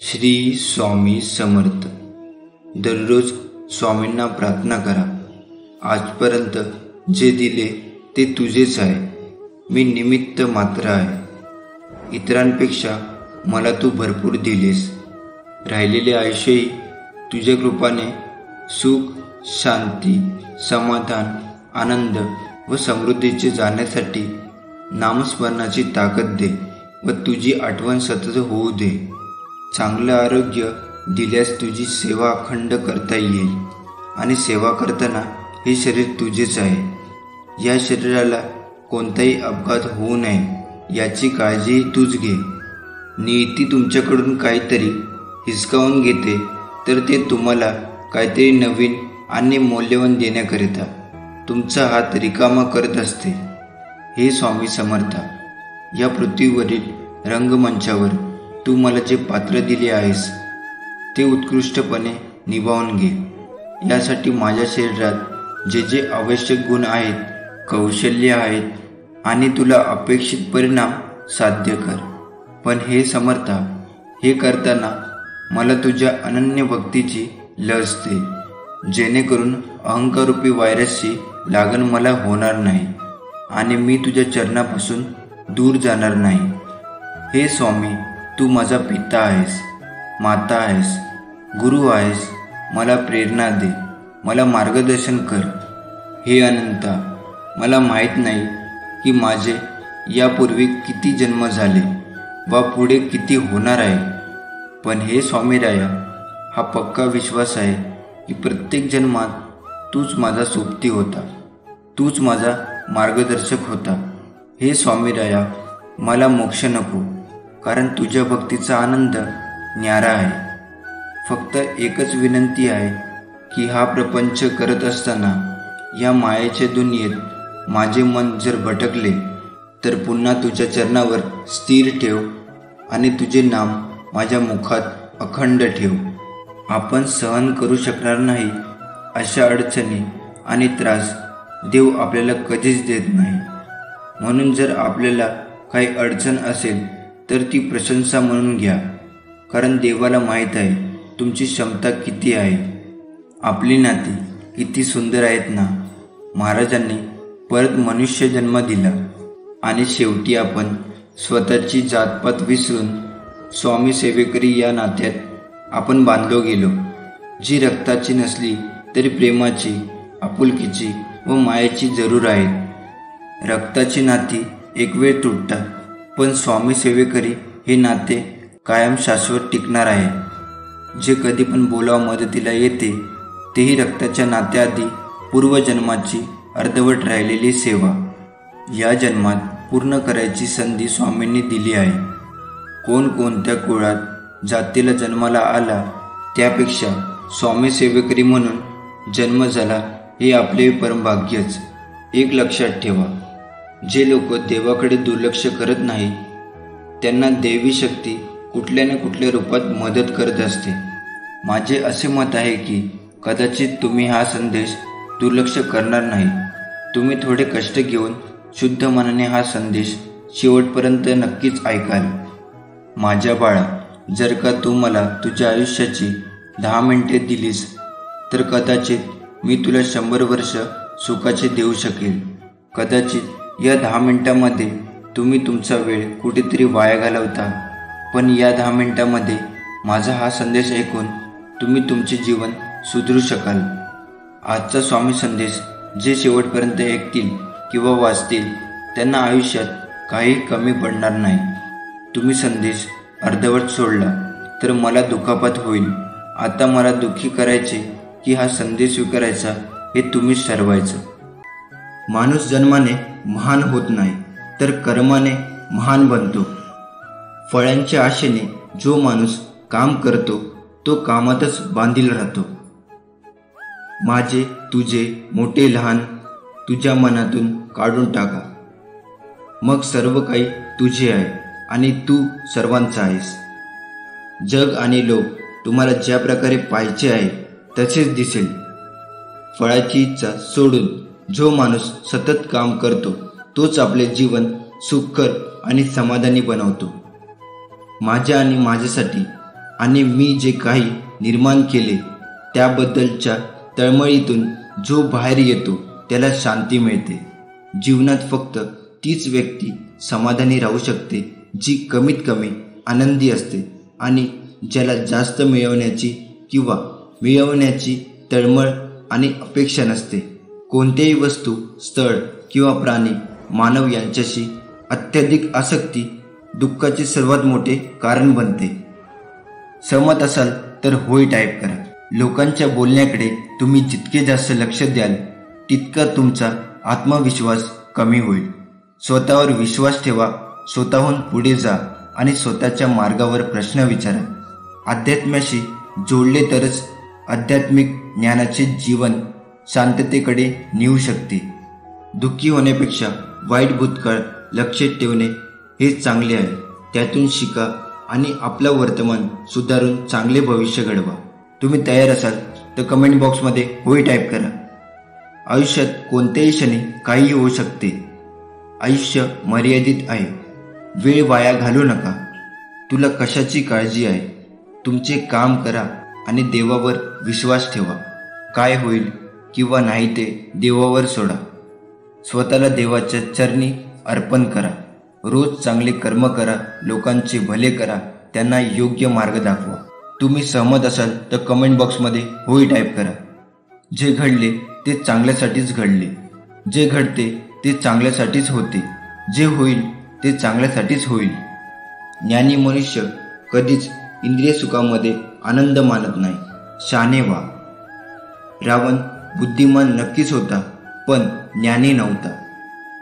श्री स्वामी समर्थ. दररोज स्वामींना प्रार्थना करा. आजपर्यंत जे दिले ते तुझेच आहे. मी निमित्त मात्र आहे. इतरांपेक्षा मला तू भरपूर दिलेस. राहिलेले आयुष्यही तुझ्या कृपाने सुख, शांती, समाधान, आनंद व समृद्धीचे जाण्यासाठी नामस्मरणाची ताकद दे व तुझी आठवण सतत होऊ दे. चांगलं आरोग्य दिल्यास तुझी सेवा अखंड करता येईल आणि सेवा करताना हे शरीर तुझेच आहे. या शरीराला कोणताही अपघात होऊ नये याची काळजीही तूच घे. नियती तुमच्याकडून काहीतरी हिसकावून घेते तर ते तुम्हाला काहीतरी नवीन आणि मौल्यवान देण्याकरिता तुमचा हात रिकामा करत असते. हे स्वामी समर्था, या पृथ्वीवरील रंगमंचावर तू मला जे पात्र दिले आहेस ते उत्कृष्टपणे निभावून घे. यासाठी माझ्या शरीरात जे जे आवश्यक गुण आहेत, कौशल्य आहेत आणि तुला अपेक्षित परिणाम साध्य कर. पण हे समर्था, हे करताना मला तुझ्या अनन्य भक्तीची लस दे, जेणेकरून अहंकाररूपी व्हायरसची लागण मला होणार नाही आणि मी तुझ्या चरणापासून दूर जाणार नाही. हे स्वामी, तू माझा पिता आहेस, माता आहेस, गुरु आहेस. मला प्रेरणा दे, मला मार्गदर्शन कर. हे अनंता, मला माहीत नाही की माझे यापूर्वी किती जन्म झाले व पुढे किती होणार आहे. पण हे स्वामीराया, हा पक्का विश्वास आहे की प्रत्येक जन्मात तूच माझा सोबती होता, तूच माझा मार्गदर्शक होता. हे स्वामीराया, मला मोक्ष नको, कारण तुझ्या भक्तीचा आनंद न्यारा आहे. फक्त एकच विनंती आहे की हा प्रपंच करत असताना या मायेच्या दुनियेत माझे मन जर भटकले तर पुन्हा तुझ्या चरणावर स्थिर ठेव आणि तुझे नाम माझ्या मुखात अखंड ठेव. आपण सहन करू शकणार नाही अशा अडचणी आणि त्रास देव आपल्याला कधीच देत नाही. म्हणून जर आपल्याला काही अडचण असेल तर ती प्रशंसा म्हणून घ्या, कारण देवाला माहीत आहे तुमची क्षमता किती आहे. आपली नाती किती सुंदर आहेत ना. महाराजांनी परत मनुष्य जन्म दिला आणि शेवटी आपण स्वतःची जातपात विसरून स्वामी सेवेकरी या नात्यात आपण बांधलो गेलो, जी रक्ताची नसली तरी प्रेमाची, आपुलकीची व मायेची जरूर आहेत. रक्ताची नाती एक वेळ तुटतात, पण स्वामी सेवेकरी हे नाते कायम शाश्वत टिकणार आहे. जे कधी पण बोलावं मदतीला येते तेही रक्ताच्या नात्याआधी पूर्वजन्माची अर्धवट राहिलेली सेवा या जन्मात पूर्ण करायची संधी स्वामींनी दिली आहे. कोण कोणत्या कुळात जातीला जन्माला आला त्यापेक्षा स्वामी सेवेकरी म्हणून जन्म झाला हे आपले परमभाग्यच. एक लक्षात ठेवा, जे लोक देवाकडे दुर्लक्ष करत नाही त्यांना देवी शक्ती कुठल्या ना कुठल्या रूपात मदत करत असते. माझे असे मत आहे की कदाचित तुम्ही हा संदेश दुर्लक्ष करणार नाही. तुम्ही थोडे कष्ट घेऊन शुद्ध मनाने हा संदेश शेवटपर्यंत नक्कीच ऐकाल. माझ्या बाळा, जर का तू मला तुझ्या आयुष्याची 10 मिनिटे दिलीस तर कदाचित मी तुला 100 वर्ष सुखाचे देऊ शकेल. कदाचित या 10 मिनिटांमध्ये तुम्ही तुमचा वेळ कुठेतरी वाया घालवता, पण या 10 मिनिटांमध्ये माझा हा संदेश ऐकून तुम्ही तुमचे जीवन सुधरू शकाल. आजचा स्वामी संदेश जे शेवटपर्यंत ऐकतील किंवा वाचतील त्यांना आयुष्यात काही कमी पडणार नाही. तुम्ही संदेश अर्धवट सोडला तर मला दुखापत होईल. आता मला दुःखी करायचे की हा संदेश स्वीकारायचा हे तुम्हीच ठरवायचं. माणूस जन्माने महान होत नाही तर कर्माने महान बनतो. फळांच्या आशेने जो माणूस काम करतो तो कामातच बांधील राहतो. माझे तुझे मोठे लहान तुझ्या मनातून काढून टाका. मग सर्व काही तुझे आहे आणि तू सर्वांचा आहेस. जग आणि लोक तुम्हाला ज्या प्रकारे पाहिजे आहे तसेच दिसेल. फळाची इच्छा सोडून जो माणूस सतत काम करतो तोच आपले जीवन सुखकर आणि समाधानी बनवतो. माझ्या आणि माझ्यासाठी आणि मी जे काही निर्माण केले त्याबद्दलच्या तळमळीतून जो बाहेर येतो त्याला शांती मिळते. जीवनात फक्त तीच व्यक्ती समाधानी राहू शकते जी कमीत कमी आनंदी असते आणि ज्याला जास्त मिळवण्याची किंवा मिळवण्याची तळमळ आणि अपेक्षा नसते. कोणत्याही वस्तू, स्थळ किंवा प्राणी, मानव यांच्याशी अत्यधिक आसक्ती दुःखाचे सर्वात मोठे कारण बनते. सहमत असाल तर होय टाईप करा. लोकांच्या बोलण्याकडे तुम्ही जितके जास्त लक्ष द्याल तितका तुमचा आत्मविश्वास कमी होईल. स्वतःवर विश्वास ठेवा, स्वतःहून पुढे जा आणि स्वतःच्या मार्गावर प्रश्न विचारा. अध्यात्माशी जोडले तरच आध्यात्मिक ज्ञानाचे जीवन शांततेकडे नेऊ शकते. दुःखी होण्यापेक्षा वाईट भूतकाळ लक्षात ठेवणे हे चांगले आहे. त्यातून शिका आणि आपलं वर्तमान सुधारून चांगले भविष्य घडवा. तुम्ही तयार असाल तर कमेंट बॉक्समध्ये होय टाईप करा. आयुष्यात कोणत्याही क्षणी काहीही होऊ शकते. आयुष्य मर्यादित आहे. वेळ वाया घालवू नका. तुला कशाची काळजी आहे? तुमचे काम करा आणि देवावर विश्वास ठेवा. काय होईल किंवा नाही ते देवावर सोडा. स्वतःला देवाच्या चरणी अर्पण करा. रोज चांगले कर्म करा, लोकांचे भले करा, त्यांना योग्य मार्ग दाखवा. तुम्ही सहमत असाल तर कमेंट बॉक्समध्ये होय टाईप करा. जे घडले ते चांगल्यासाठीच घडले. जे घडते ते चांगल्यासाठीच होते. जे होईल ते चांगल्यासाठीच होईल. ज्ञानी मनुष्य कधीच इंद्रिय सुखामध्ये आनंद मानत नाही. शहाणे व्हा. रावण बुद्धिमान नक्कीच होता पण ज्ञानी नव्हता.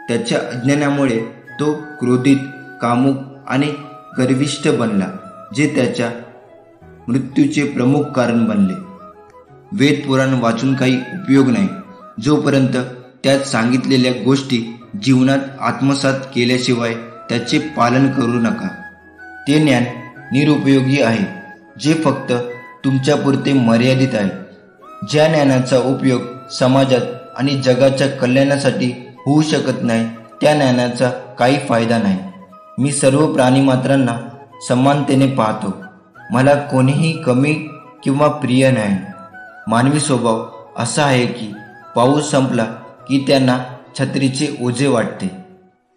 त्याच्या अज्ञानामुळे तो क्रोधित, कामुक आणि गर्विष्ठ बनला, जे त्याच्या मृत्यूचे प्रमुख कारण बनले. वेद पुराण वाचून काही उपयोग नाही जोपर्यंत त्यात सांगितलेल्या गोष्टी जीवनात आत्मसात केल्याशिवाय त्याचे पालन करू नका. ते ज्ञान निरुपयोगी आहे जे फक्त तुमच्यापुरते मर्यादित आहे. ज्या ज्ञानाचा उपयोग समाजात आणि जगाच्या कल्याणासाठी होऊ शकत नाही त्या ज्ञानाचा काही फायदा नाही. मी सर्व प्राणीमात्रांना समानतेने पाहतो. मला कोणीही कमी किंवा प्रिय नाही. मानवी स्वभाव असा आहे की पाऊस संपला की त्यांना छत्रीचे ओझे वाटते.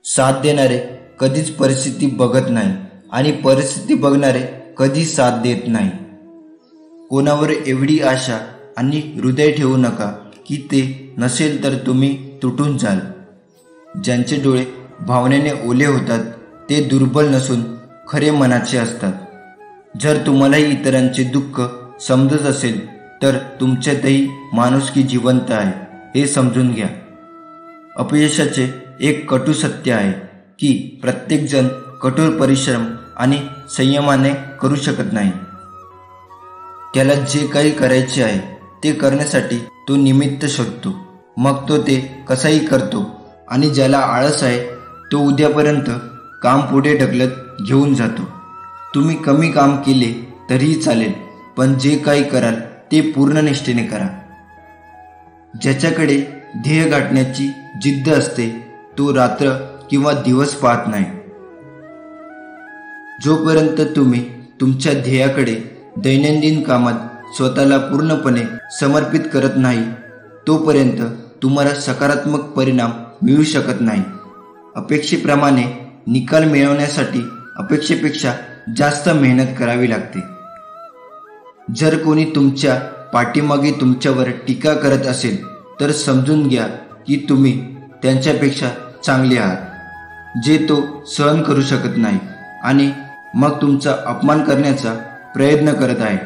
साथ देणारे कधीच परिस्थिती बघत नाही आणि परिस्थिती बघणारे कधी साथ देत नाही. कोणावर एवढी आशा आणि हृदय ठेवू नका की ते नसेल तर तुम्ही तुटून जाल. ज्यांचे डोळे भावनेने ओले होतात ते दुर्बल नसून खरे मनाचे असतात. जर तुम्हालाही इतरांचे दुःख समजत असेल तर तुमच्यातही माणुसकी जिवंत आहे हे समजून घ्या. अपयशाचे एक कटू सत्य आहे की प्रत्येकजण कठोर परिश्रम आणि संयमाने करू शकत नाही. त्याला जे काही करायचे आहे ते करण्यासाठी तो निमित्त शोधतो, मग तो ते कसाही करतो. आणि ज्याला आळस आहे तो उद्यापर्यंत काम पुढे ढकलत घेऊन जातो. तुम्ही कमी काम केले तरीही चालेल पण जे काही कराल ते पूर्ण निष्ठेने करा. ज्याच्याकडे ध्येय गाठण्याची जिद्द असते तो रात्र किंवा दिवस पाहत नाही. जोपर्यंत तुम्ही तुमच्या ध्येयाकडे दैनंदिन कामात स्वतःला पूर्णपणे समर्पित करत नाही तोपर्यंत तुम्हाला सकारात्मक परिणाम मिळू शकत नाही. अपेक्षेप्रमाणे निकाल मिळवण्यासाठी अपेक्षेपेक्षा जास्त मेहनत करावी लागते. जर कोणी तुमच्या पाठीमागे तुमच्यावर टीका करत असेल तर समजून घ्या की तुम्ही त्यांच्यापेक्षा चांगले आहात जे तो सहन करू शकत नाही आणि मग तुमचा अपमान करण्याचा प्रयत्न करत आहे.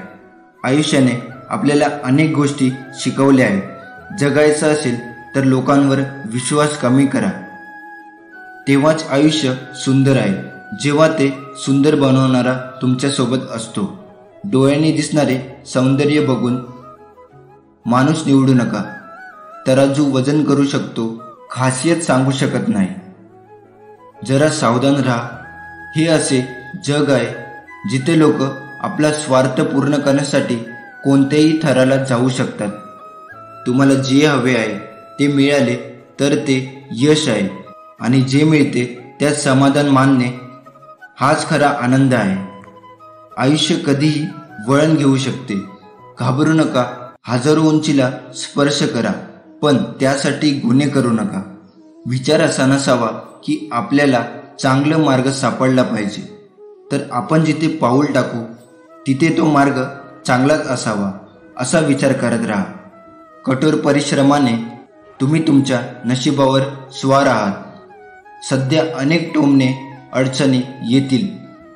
आयुष्याने आपल्याला अनेक गोष्टी शिकवल्या आहेत. जगायचं असेल तर लोकांवर विश्वास कमी करा. तेव्हाच आयुष्य सुंदर आहे जेव्हा ते सुंदर बनवणारा तुमच्यासोबत असतो. डोळ्यांनी दिसणारे सौंदर्य बघून माणूस निवडू नका. तराजू वजन करू शकतो, खासियत सांगू शकत नाही. जरा सावधान राहा. हे असे जग आहे जिथे लोक आपला स्वार्थ पूर्ण करण्यासाठी कोणत्याही थराला जाऊ शकतात. तुम्हाला जे हवे आहे ते मिळाले तर ते यश आहे आणि जे मिळते त्यात समाधान मानणे हाच खरा आनंद आहे. आयुष्य कधीही वळण घेऊ शकते. घाबरू नका. हजारो उंचीला स्पर्श करा, पण त्यासाठी गुन्हे करू नका. विचार असा नसावा की आपल्याला चांगला मार्ग सापडला पाहिजे, तर आपण जिथे पाऊल टाकू तिथे तो मार्ग चांगलाच असावा असा विचार करत राहा. कठोर परिश्रमाने तुम्ही तुमच्या नशिबावर स्वार आहात. सध्या अनेक टोमणे अडचणी येतील,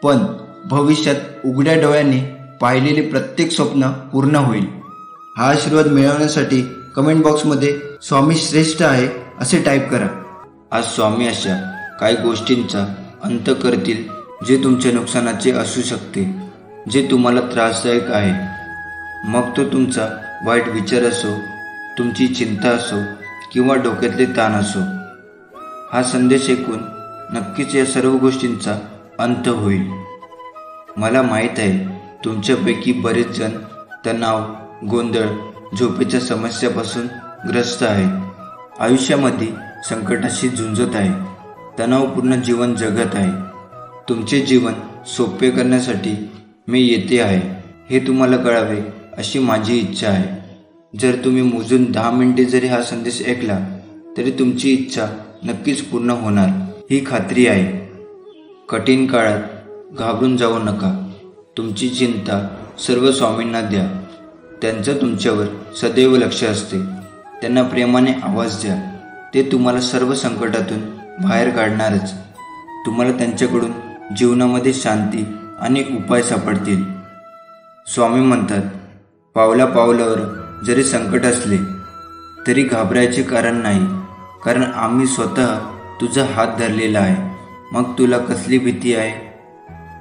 पण भविष्यात उघड्या डोळ्यांनी पाहिलेले प्रत्येक स्वप्न पूर्ण होईल. हा आशीर्वाद मिळवण्यासाठी कमेंट बॉक्समध्ये स्वामी श्रेष्ठ आहे असे टाईप करा. आज स्वामी अशा काही गोष्टींचा अंत करतील जे तुमच्या नुकसानाचे असू शकते, जे तुम्हाला त्रासदायक आहे. मग तो तुमचा वाईट विचार असो, तुमची चिंता असो किंवा डोक्यातले ताण असो. हा संदेश ऐकून नक्कीच या सर्व गोष्टींचा अंत होईल. मला माहीत आहे तुमच्यापैकी बरेच जण तणाव, गोंधळ, झोपेच्या समस्यापासून ग्रस्त आहेत. आयुष्यामध्ये संकटाशी झुंजत आहे. तणावपूर्ण जीवन जगत आहे. तुमचे जीवन सोपे करण्यासाठी मी येथे आहे हे तुम्हाला कळावे अशी माझी इच्छा आहे. जर तुम्ही मोजून 10 मिनिटे जरी हा संदेश ऐकला तरी तुमची इच्छा नक्कीच पूर्ण होणार ही खात्री आहे. कठीण काळात घाबरून जाऊ नका. तुमची चिंता सर्व स्वामींना द्या. त्यांचं तुमच्यावर सदैव लक्ष असते. त्यांना प्रेमाने आवाज द्या. ते तुम्हाला सर्व संकटातून बाहेर काढणारच. तुम्हाला त्यांच्याकडून जीवनामध्ये शांती आणि उपाय सापडतील. स्वामी म्हणतात, पावला पावलावर जरी संकट असले तरी घाबरायचे कारण नाही, कारण आम्ही स्वतः तुझा हात धरलेला आहे. मग तुला कसली भीती आहे?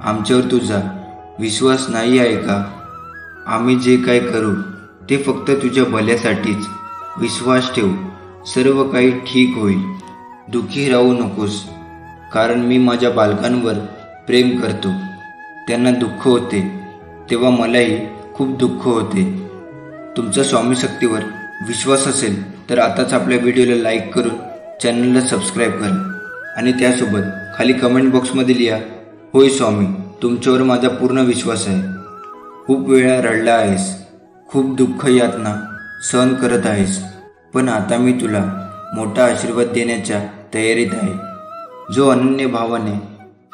आमच्यावर तुझा विश्वास नाही आहे का? आम्ही जे काय करू ते फक्त तुझ्या भल्यासाठीच. विश्वास ठेव, सर्व काही ठीक होईल. दुःखी राहू नकोस, कारण मी माझ्या बालकांवर प्रेम करतो. त्यांना दुःख होते तेव्हा मलाही खूप दुःख होते. तुमचा स्वामी शक्तीवर विश्वास असेल तर आताच आपल्या व्हिडिओला लाईक करून चॅनलला सबस्क्राईब करा आणि त्यासोबत खाली कमेंट बॉक्समध्ये लिहा, होय स्वामी, तुमच्यावर माझा पूर्ण विश्वास आहे. खूप वेळा रडला आहेस, खूप दुःख यातना सहन करत आहेस, पण आता मी तुला मोठा आशीर्वाद देण्याच्या तयारीत आहे. जो अनन्य भावाने,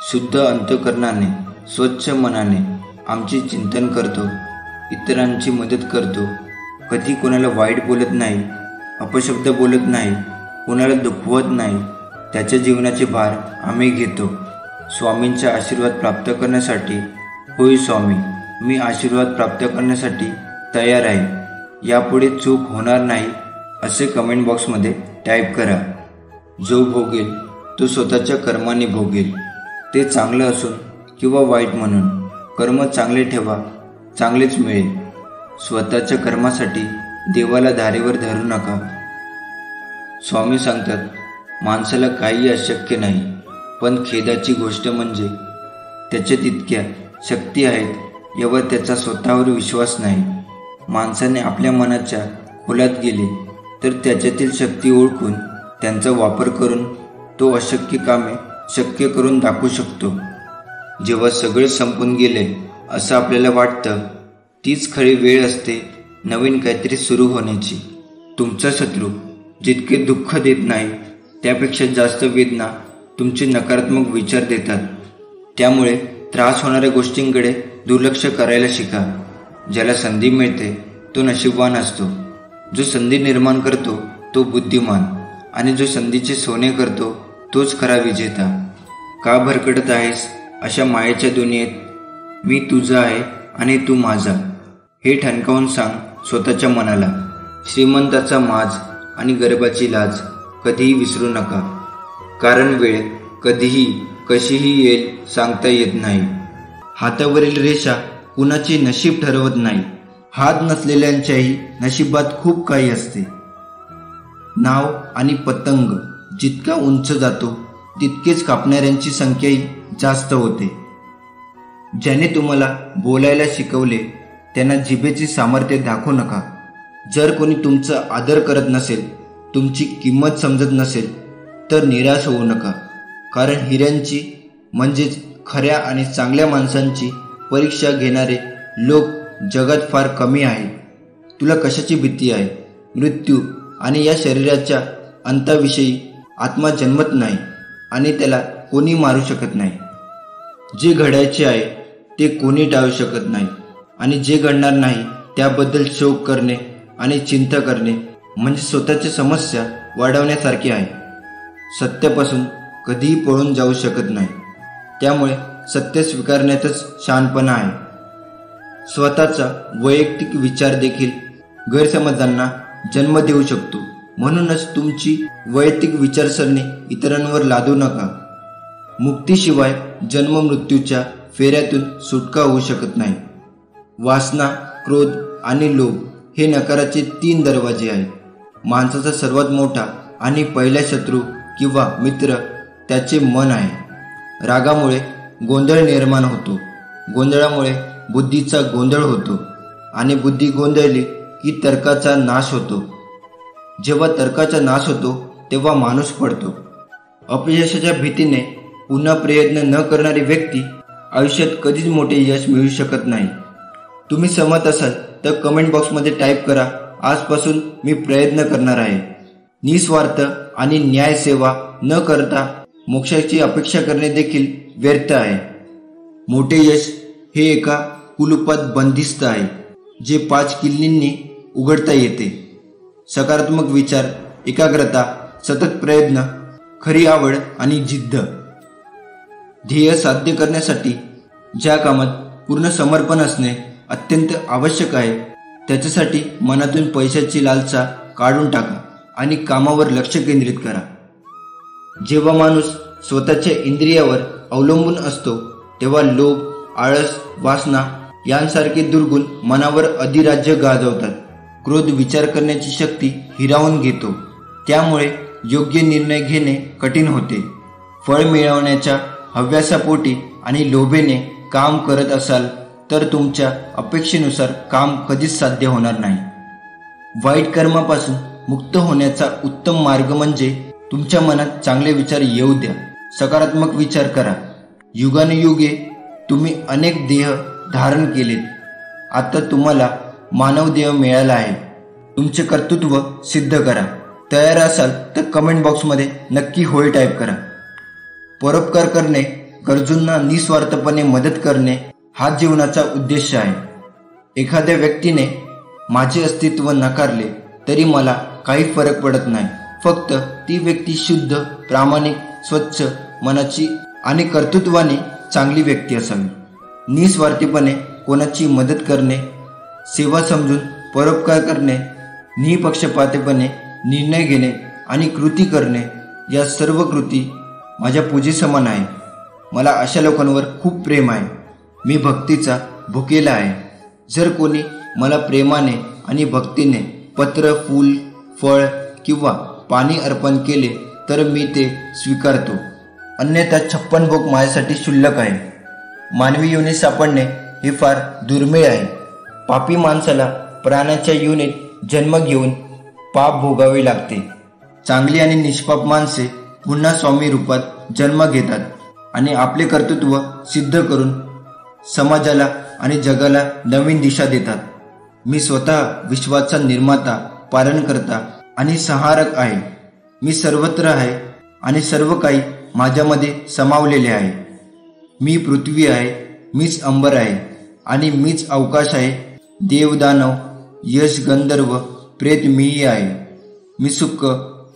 शुद्ध अंतःकरणाने, स्वच्छ मनाने आमचे चिंतन करतो, इतरांची मदत करतो, कधी कोणाला वाईट बोलत नाही, अपशब्द बोलत नाही, कोणाला दुखवत नाही, त्याच्या जीवनाचे भार आम्ही घेतो. स्वामींचा आशीर्वाद प्राप्त करण्यासाठी, होय स्वामी, मी आशीर्वाद प्राप्त करण्यासाठी तयार आहे. यापुढे चूक होणार नाही असे कमेंट बॉक्समध्ये टाईप करा. जो भोगेल तो स्वतःच्या कर्माने भोगेल, ते चांगलं असून किंवा वाईट म्हणून. कर्म चांगले ठेवा, चांगलेच मिळेल. स्वतःच्या कर्मासाठी देवाला धारेवर धरू नका. स्वामी सांगतात, माणसाला काही अशक्य नाही, पण खेदाची गोष्ट म्हणजे त्याच्यात इतक्या शक्ती आहेत यावर त्याचा स्वतःवर विश्वास नाही. माणसाने आपल्या मनाच्या खोलात गेले तर त्याच्यातील शक्ती ओळखून त्यांचा वापर करून तो अशक्य कामे शक्य करून दाखवू शकतो. जेव्हा सगळे संपून गेले असं आपल्याला वाटतं, तीच खरी वेळ असते नवीन काहीतरी सुरू होण्याची. तुमचा शत्रू जितके दुःख देत नाही त्यापेक्षा जास्त वेदना तुमचे नकारात्मक विचार देतात. त्यामुळे त्रास होणाऱ्या गोष्टींकडे दुर्लक्ष करायला शिका. ज्याला संधी मिळते तो नशीबवान असतो. जो संधी निर्माण करतो तो बुद्धिमान, आणि जो संधीचे सोने करतो तोच खरा विजेता. का भरकटत आहेस अशा मायेच्या दुनियेत? मी तुझा आहे आणि तू माझा हे ठणकावून सांग स्वतःच्या मनाला. श्रीमंताचा माज आणि गरिबाची लाज कधीही विसरू नका, कारण वेळ कधीही कशीही येईल सांगता येत नाही. हातावरील रेषा कुणाचे नशीब ठरवत नाही. हात नसलेल्यांच्याही नशिबात खूप काही असते. नाव आणि पतंग जितका उंच जातो तितकेच कापणाऱ्यांची संख्याही जास्त होते. ज्याने तुम्हाला बोलायला शिकवले त्यांना जिभेचे सामर्थ्य दाखवू नका. जर कोणी तुमचा आदर करत नसेल, तुमची किंमत समजत नसेल तर निराश होऊ नका, कारण हिऱ्यांची म्हणजेच खऱ्या आणि चांगल्या माणसांची परीक्षा घेणारे लोक जगात फार कमी आहे. तुला कशाची भीती आहे? मृत्यू आणि या शरीराच्या अंताविषयी आत्मा जन्मत नाही आणि त्याला कोणी मारू शकत नाही. जे घडायचे आहे ते कोणी टाळू शकत नाही आणि जे घडणार नाही त्याबद्दल शोक करणे आणि चिंता करणे म्हणजे स्वतःची समस्या वाढवण्यासारखे आहे. सत्यापासून कधीही पळून जाऊ शकत नाही. त्यामुळे सत्य स्वीकारण्यातच शहाणपणा आहे. स्वतःचा वैयक्तिक विचार देखील गैरसमजांना जन्म देऊ शकतो. म्हणूनच तुमची वैयक्तिक विचारसरणी इतरांवर लादू नका. मुक्तीशिवाय जन्म मृत्यूच्या फेऱ्यातून सुटका होऊ शकत नाही. वासना, क्रोध आणि लोभ हे नकाराचे 3 दरवाजे आहेत. माणसाचा सर्वात मोठा आणि पहिला शत्रू किंवा मित्र त्याचे मन आहे. रागामुळे गोंधळ निर्माण होतो. गोंधळामुळे बुद्धीचा गोंधळ होतो आणि बुद्धी गोंधळली की तर्काचा नाश होतो. जेव्हा तर्काचा नाश होतो तेव्हा माणूस पडतो. अपयशाच्या भीतीने पुन्हा प्रयत्न न करणारी व्यक्ती आयुष्यात कधीच मोठे यश मिळवू शकत नाही. तुम्ही सहमत असाल तर कमेंट बॉक्समध्ये टाईप करा, आजपासून मी प्रयत्न करणार आहे. निस्वार्थ आणि न्याय सेवा न करता मोक्षाची अपेक्षा करणे देखील व्यर्थ आहे. मोठे यश हे एका कुलूपात बंदिस्त आहे जे 5 किल्लींनी उघडता येते. सकारात्मक विचार, एकाग्रता, सतत प्रयत्न, खरी आवड आणि जिद्द. ध्येय साध्य करण्यासाठी ज्या कामात पूर्ण समर्पण असणे अत्यंत आवश्यक आहे त्याच्यासाठी मनातून पैशाची लालसा काढून टाका आणि कामावर लक्ष केंद्रित करा. जेव्हा माणूस स्वतःच्या इंद्रियावर अवलंबून असतो तेव्हा लोभ, आळस, वासना यांसारखे दुर्गुण मनावर अधिराज्य गाजवतात. क्रोध विचार करण्याची शक्ती हिरावून घेतो. त्यामुळे योग्य निर्णय घेणे कठीण होते. फळ मिळवण्याच्या हव्यासापोटी आणि लोभेने काम करत असाल तर तुमच्या अपेक्षेनुसार काम कधीच साध्य होणार नाही. वाईट कर्मापासून मुक्त होण्याचा उत्तम मार्ग म्हणजे तुमच्या मनात चांगले विचार येऊ द्या. सकारात्मक विचार करा. युगानुयुगे तुम्ही अनेक देह धारण केलेत. आता तुम्हाला मानव देह मिळाला आहे. तुमचे कर्तृत्व सिद्ध करा. तयार असाल तर कमेंट बॉक्समध्ये नक्की होय टाईप करा. परोपकार करणे, गरजूंना निस्वार्थपणे मदत करणे हा जीवनाचा उद्देश आहे. एखाद्या व्यक्तीने माझे अस्तित्व नकारले तरी मला काही फरक पडत नाही. फक्त ती व्यक्ती शुद्ध, प्रामाणिक, स्वच्छ मनाची आणि कर्तृत्वाने चांगली व्यक्ती असावी. निस्वार्थीपणे कोणाची मदत करणे, सेवा समजून परोपकार करणे, निपक्षपातीपणे निर्णय घेणे आणि कृती करणे या सर्व कृती माझ्या पूजेसमान आहे. मला अशा लोकांवर खूप प्रेम आहे. मी भक्तीचा भुकेला आहे. जर कोणी मला प्रेमाने आणि भक्तीने पत्र, फूल, फळ किंवा पाणी अर्पण केले तर मी ते स्वीकारतो. अन्यथा 56 भोग माझ्यासाठी क्षुल्लक आहे. मानवी योनीत सापडणे हे फार दुर्मिळ आहे. पापी माणसाला प्राण्याच्या योनीत जन्म घेऊन पाप भोगावे लागते. चांगली आणि निष्पाप माणसे पुन्हा स्वामी रूपात जन्म घेतात आणि आपले कर्तृत्व सिद्ध करून समाजाला आणि जगाला नवीन दिशा देतात. मी स्वतः विश्वाचा निर्माता, पालनकर्ता आणि संहारक आहे. मी सर्वत्र आहे आणि सर्व काही माझ्यामध्ये समावलेले आहे. मी पृथ्वी आहे, मीच अंबर आहे आणि मीच अवकाश आहे. देव, दानव, यश, गंधर्व, प्रेत मीही आहे. मी सुख,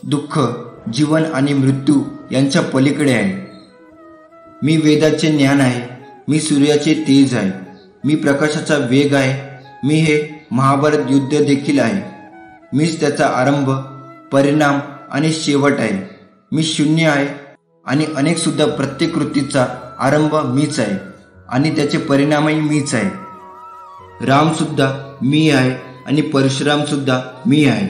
दुःख, जीवन आणि मृत्यू यांच्या पलीकडे आहे. मी वेदाचे ज्ञान आहे. मी सूर्याचे तेज आहे. मी प्रकाशाचा वेग आहे. मी हे महाभारत युद्ध देखील आहे. मीच त्याचा आरंभ, परिणाम आणि शेवट आहे. मी शून्य आहे आणि अनेक सुद्धा प्रत्येक कृतीचा आरंभ मीच आहे आणि त्याचे परिणामही मीच आहे. राम सुद्धा मी आहे आणि परशुराम सुद्धा मी आहे.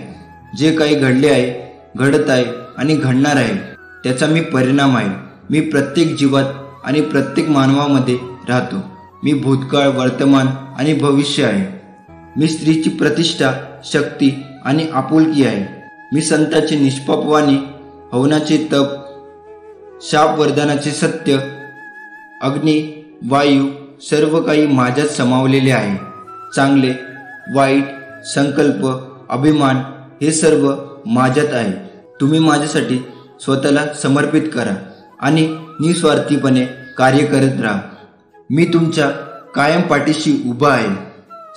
जे काही घडले आहे, घडत आहे आणि घडणार आहे त्याचा मी परिणाम आहे. मी प्रत्येक जीवात आणि प्रत्येक मानवामध्ये राहतो. मी भूतकाळ, वर्तमान आणि भविष्य आहे. मी स्त्रीची प्रतिष्ठा, शक्ती आणि आपुलकी आहे. मी संतांचे निष्पाप वाणी, हवनाचे तप, शाप वरदानाचे सत्य, अग्नी, वायू सर्व काही माझ्यात समावलेले आहे. चांगले वाईट, संकल्प, अभिमान हे सर्व माझ्यात आहे. तुम्ही माझ्यासाठी स्वतःला समर्पित करा आणि निस्वार्थीपणे कार्य करत राहा. मी तुमच्या कायम पाठीशी उभा आहे.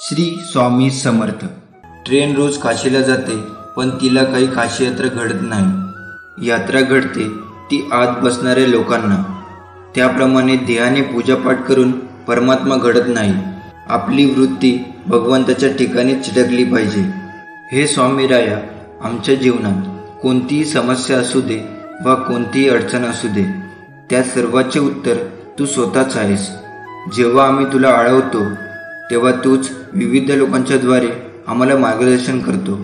श्री स्वामी समर्थ. ट्रेन रोज काशीला जाते, पण तिला काही काशी यात्रा घडत नाही. यात्रा घडते ती आत बसणाऱ्या लोकांना. त्याप्रमाणे देहाने पूजापाठ करून परमात्मा घडत नाही. आपली वृत्ती भगवंताच्या ठिकाणी चिटकली पाहिजे. हे स्वामीराया, आमच्या जीवनात कोणतीही समस्या असू दे वा कोणतीही अडचण असू दे, त्या सर्वाचे उत्तर तू स्वतःच आहेस. जेव्हा आम्ही तुला अडवतो तेव्हा तूच विविध लोकांच्या द्वारे आम्हाला मार्गदर्शन करतो,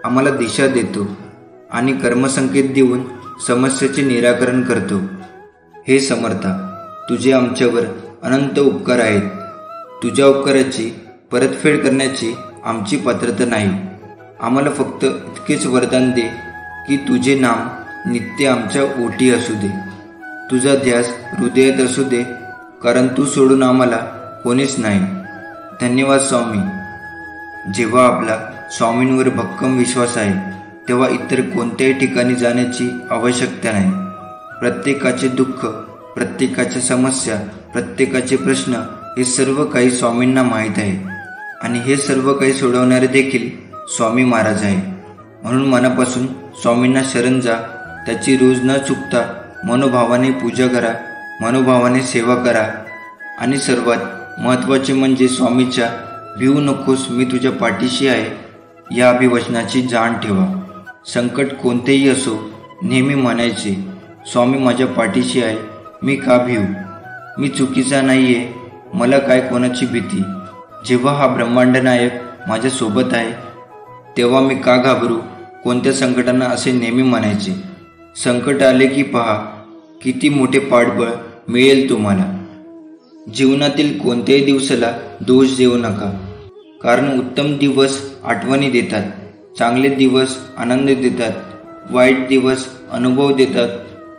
आम्हाला दिशा देतो आणि कर्मसंकेत देऊन समस्येचे निराकरण करतो. हे समर्था, तुझे आमच्यावर अनंत उपकार आहेत. तुझ्या उपकाराची परतफेड करण्याची आमची पात्रता नाही. आम्हाला फक्त इतकेच वरदान दे की तुझे नाम नित्य आमच्या ओटी असू दे, तुझा ध्यास हृदयात असू दे, कारण तू सोडून आम्हाला कोणीच नाही. धन्यवाद स्वामी. जेव्हा आपला स्वामींवर भक्कम विश्वास आहे तेव्हा इतर कोणत्याही ठिकाणी जाण्याची आवश्यकता नाही. प्रत्येकाचे दुःख, प्रत्येकाच्या समस्या, प्रत्येकाचे प्रश्न हे सर्व काही स्वामींना माहीत आहे आणि हे सर्व काही सोडवणारे देखील स्वामी महाराज आहे. म्हणून मनापासून स्वामींना शरण जा. त्याची रोज न चुकता मनोभावाने पूजा करा, मनोभावाने सेवा करा आणि सर्वात महत्त्वाचे म्हणजे स्वामीच्या भिवू नकोस, मी तुझ्या पाठीशी आहे या अभिवचनाची जाण ठेवा. संकट कोणतेही असो, नेहमी म्हणायचे, स्वामी माझ्या पाठीशी आहे, मी का भिवू? मी चुकीचा नाही आहे, मला काय कोणाची भीती? जेव्हा हा ब्रह्मांड नायक माझ्यासोबत आहे तेव्हा मी का घाबरू? कोणत्या संकटांना असे नेहमी म्हणायचे. संकट आले की पहा किती मोठे पाठबळ मिळेल तुम्हाला. जीवनातील कोणत्याही दिवसाला दोष देऊ नका, कारण उत्तम दिवस आठवणी देतात, चांगले दिवस आनंद देतात, वाईट दिवस अनुभव देतात,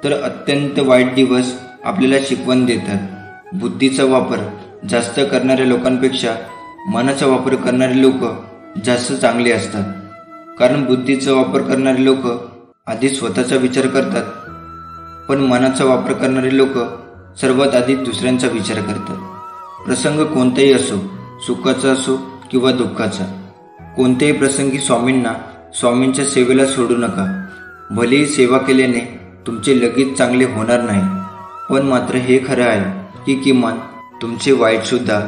तर अत्यंत वाईट दिवस आपल्याला शिकवण देतात. बुद्धीचा वापर जास्त करणाऱ्या लोकांपेक्षा मनाचा वापर करणारे लोक जास्त चांगले असतात, कारण बुद्धीचा वापर करणारे लोक आधी स्वतःचा विचार करतात, पण मनाचा वापर करणारे लोक सर्वात आधी दुसऱ्यांचा विचार करतात. प्रसंग कोणताही असो, सुखाचा असो किंवा दुःखाचा, कोणत्याही प्रसंगी स्वामींच्या सेवेला सोडू नका. भलेही सेवा केल्याने तुमचे लगेच चांगले होणार नाही, पण मात्र हे खरं आहे की किमान तुमचे वाईटसुद्धा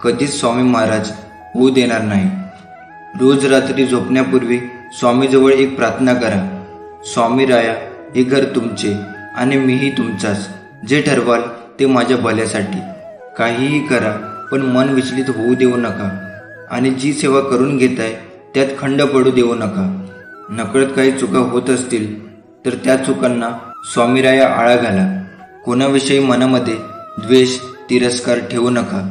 कधीच स्वामी महाराज होऊ देणार नाही. रोज रात्री झोपण्यापूर्वी स्वामीजवळ एक प्रार्थना करा. स्वामीराया, हे घर तुमचे आणि मीही तुमचाच. जे ठरवाल ते माझ्या भल्यासाठी. काहीही करा, पण मन विचलित होऊ देऊ नका आणि जी सेवा करून घेताय त्यात खंड पडू देऊ नका. नकळत काही चुका होत असतील तर त्या चुकांना स्वामीराया आळा घाला. कोणाविषयी मनामध्ये द्वेष, तिरस्कार ठेवू नका.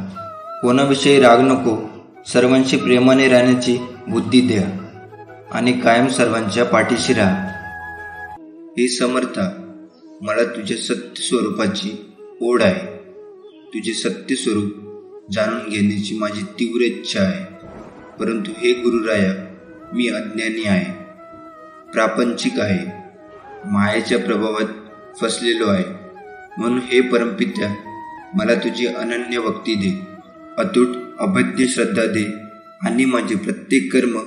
कोणाविषयी राग नको. सर्वांशी प्रेमाने राहण्याची बुद्धी द्या आणि कायम सर्वांच्या पाठीशी राहा. हे समर्था, मला तुझ्या सत्य स्वरूपाची ओढ आहे. तुझे सत्य स्वरूप जाणून घेण्याची माझी तीव्र इच्छा आहे. परंतु हे गुरुराया, मी अज्ञानी आहे, प्रापंचिक आहे, मायेच्या प्रभावात फसलेलो आहे. म्हणून हे परमपित्या, मला तुझी अनन्य भक्ती दे, अतूट अभेद्य श्रद्धा दे आणि माझे प्रत्येक कर्म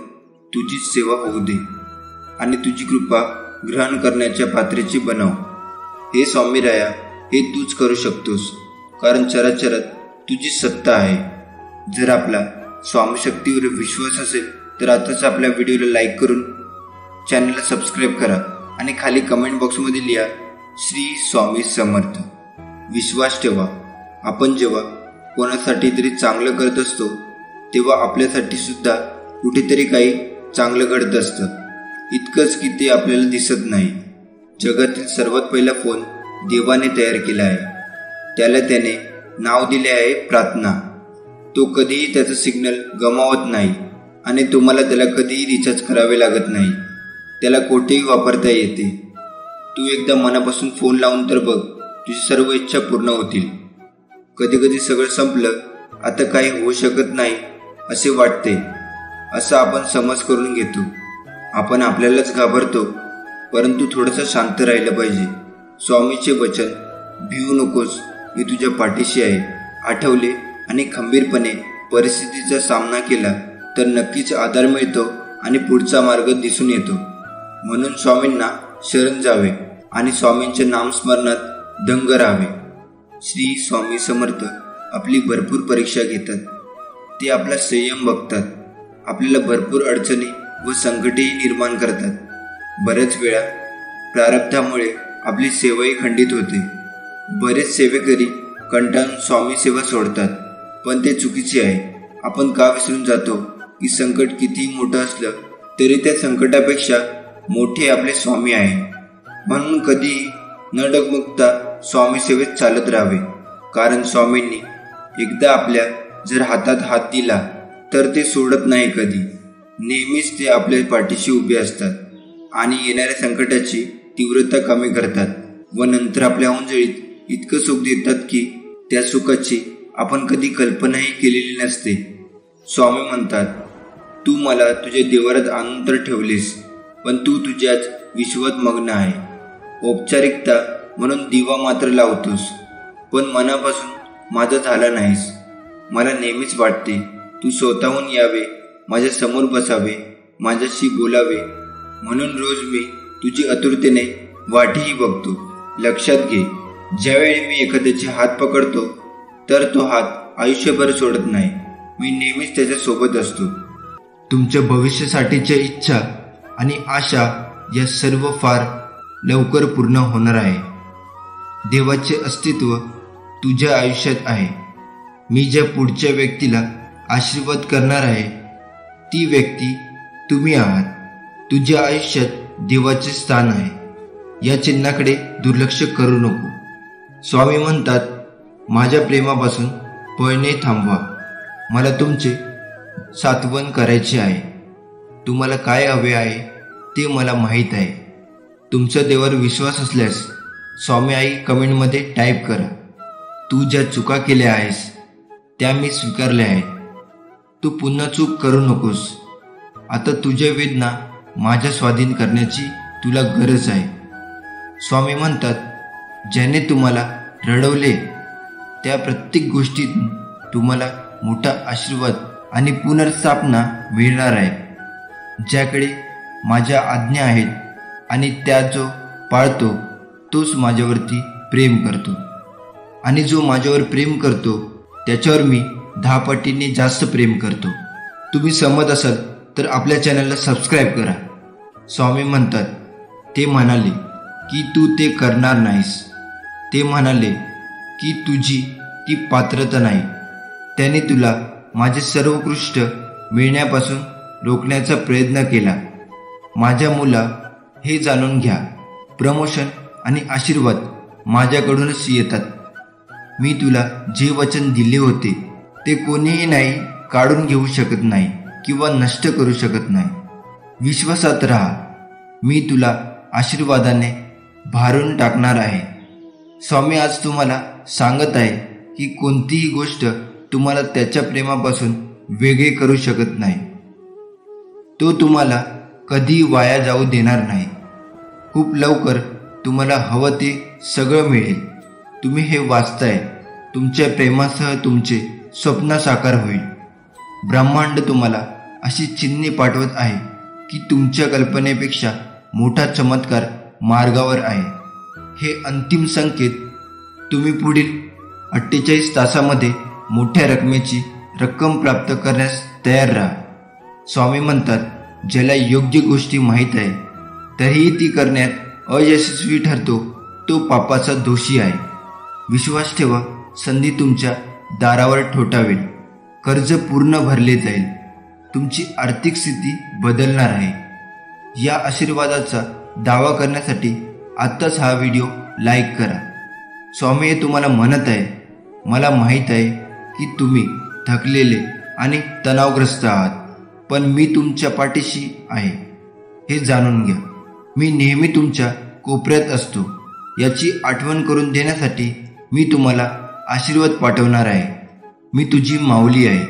तुझीच सेवा होऊ दे आणि तुझी कृपा ग्रहण करण्याच्या पात्रेची बनव. हे स्वामीराया, हे तूच करू शकतोस, कारण चराचरात तुझी सत्ता आहे. जर आपला स्वामीशक्तीवर विश्वास असेल तर आताच आपल्या व्हिडिओला लाईक करून चॅनलला सबस्क्राईब करा आणि खाली कमेंट बॉक्समध्ये लिहा श्री स्वामी समर्थ. विश्वास ठेवा, आपण जेव्हा कोणासाठी तरी चांगलं करत असतो तेव्हा आपल्यासाठी सुद्धा कुठेतरी काही चांगलं घडत असतं. इतकंच की ते आपल्याला दिसत नाही. जगातील सर्वात पहिला फोन देवाने तयार केला आहे. त्याला त्याने नाव दिले आहे प्रार्थना. तो कधीही त्याचं सिग्नल गमावत नाही आणि तुम्हाला त्याला कधीही रिचार्ज करावे लागत नाही. त्याला कोठेही वापरता येते. तू एकदा मनापासून फोन लावून तर बघ, तुझी सर्व इच्छा पूर्ण होतील. कधी कधी सगळं संपलं, आता काही होऊ शकत नाही असे वाटते असा आपण समज करून घेतो. आपण आपल्यालाच घाबरतो. परंतु थोडंसं शांत राहिलं पाहिजे. स्वामीचे वचन, भिवू नकोस, मी तुझ्या पाठीशी आहे, आठवले आणि खंबीरपणे परिस्थितीचा सामना केला तर नक्कीच आधार मिळतो आणि पुढचा मार्ग दिसून येतो. म्हणून स्वामींना शरण जावे आणि स्वामींच्या नामस्मरणात दंग राहावे. श्री स्वामी समर्थ आपली भरपूर परीक्षा घेतात. ते आपला संयम बघतात. आपल्याला भरपूर अडचणी व संकटेही निर्माण करतात. बऱ्याच वेळा प्रारब्धामुळे आपली सेवाही खंडित होते. बरेच सेवेकरी कंटाळून स्वामी सेवा सोडतात, पण ते चुकीचे आहे. आपण का विसरून जातो की संकट कितीही मोठं असलं तरी त्या संकटापेक्षा मोठे आपले स्वामी आहे. म्हणून कधीही न डगमगता स्वामी सेवेत चालत राहावे. कारण स्वामींनी एकदा आपल्या जर हातात हात दिला तर ते सोडत नाही कधी. नेहमीच ते आपल्या पाठीशी उभे असतात आणि येणाऱ्या संकटाची तीव्रता कमी करतात व नंतर आपल्या ओंजळीत इतकं सुख देतात की त्या सुखाची आपण कधी कल्पनाही केलेली नसते. स्वामी म्हणतात, तू मला तुझ्या देवारात आणून तर ठेवलेस, पण तू तुझ्याच विश्वात मग्न आहे. औपचारिकता म्हणून दिवा मात्र लावतोस, पण मनापासून माझा झाला नाहीस. मला नेहमीच वाटते तू स्वतःहून यावे, माझ्या समोर बसावे, माझ्याशी बोलावे. म्हणून रोज मी तुझी आतुरतेने वाटही बघतो. लक्षात घे, ज्यावेळी मी एखाद्याचे हात पकडतो तर तो हात आयुष्यभर सोडत नाही. मी नेहमीच त्याच्या सोबत असतो. तुमच्या भविष्यासाठीच्या इच्छा आणि आशा या सर्व फार लवकर पूर्ण होणार आहे. देवाचे अस्तित्व तुझ्या आयुष्यात आहे. मी ज्या पुढच्या व्यक्तीला आशीर्वाद करणार आहे ती व्यक्ती तुम्ही आहात. तुझ्या आयुष्यात देवाचे स्थान आहे. या चिन्हाकडे दुर्लक्ष करू नको. स्वामी म्हणतात, माझ्या प्रेमापासून पळणे थांबवा. मला तुमचे सात्वन करायचे आहे. तुम्हाला काय हवे आहे ते मला माहीत आहे. तुमच्या देवावर विश्वास असल्यास स्वामी आई कमेंटमध्ये टाईप करा. तू ज्या चुका केल्या आहेस त्या मी स्वीकारल्या आहेत. तू पुन्हा चूक करू नकोस. आता तुझ्या वेदना माझ्या स्वाधीन करण्याची तुला गरज आहे. स्वामी म्हणतात, ज्याने तुम्हाला रडवले त्या प्रत्येक गोष्टीत तुम्हाला मोठा आशीर्वाद आणि पुनर्स्थापना मिळणार आहे. ज्याकडे माझ्या आज्ञा आहेत आणि त्या जो पाळतो तोच माझ्यावरती प्रेम करतो, आणि जो माझ्यावर प्रेम करतो त्याच्यावर मी 10 पटीने जास्त प्रेम करतो. तुम्ही सहमत असाल तर आपल्या चॅनलला सबस्क्राईब करा. स्वामी म्हणतात, ते म्हणाले की तू ते करणार नाहीस. ते म्हणाले की तुझी ती पात्रता नाही. त्याने तुला माझे सर्वोत्कृष्ट मिळण्यापासून रोखण्याचा प्रयत्न केला. माझ्या मुला, हे जाणून घ्या, प्रमोशन आणि आशीर्वाद माझ्याकडूनच येतात. मी तुला जे वचन दिले होते ते कोणीही नाही काढून घेऊ शकत नाही किंवा नष्ट करू शकत नाही. विश्वासात राहा. मी तुला आशीर्वादाने भारून टाकणार आहे. स्वामी आज तुम्हाला सांगत आहे की कोणतीही गोष्ट तुम्हाला त्याच्या प्रेमापासून वेगळे करू शकत नाही. तो तुम्हाला कधी वाया जाऊ देणार नाही. खूप लवकर तुम्हाला हवं ते सगळं मिळेल. तुम्ही हे वाचताय. तुमच्या प्रेमासह तुमचे स्वप्न साकार होईल. ब्रह्मांड तुम्हाला अशी चिन्हे पाठवत आहे की तुमच्या कल्पनेपेक्षा मोठा चमत्कार मार्गावर आहे. हे अंतिम संकेत. तुम्ही पुढील 48 तासामध्ये मोठ्या रकमेची रक्कम प्राप्त करण्यास तयार राहा. स्वामी म्हणतात, ज्याला योग्य गोष्टी माहीत आहे तरीही ती करण्यात अयशस्वी ठरतो तो पापाचा दोषी आहे. विश्वास ठेवा, संधी तुमच्या दारावर ठोठावेल. कर्ज पूर्ण भरले जाईल. तुमची आर्थिक स्थिती बदलणार आहे. या आशीर्वादाचा दावा करण्यासाठी आत्ताच हा व्हिडिओ लाईक करा. स्वामी हे तुम्हाला म्हणत आहे, मला माहीत आहे की तुम्ही थकलेले आणि तणावग्रस्त आहात, पण मी तुमच्या पाठीशी आहे. हे जाणून घ्या. मी नेहमी तुमच्या कोपऱ्यात असतो. याची आठवण करून देण्यासाठी मी तुम्हाला आशीर्वाद पाठवणार आहे. मी तुझी माऊली आहे.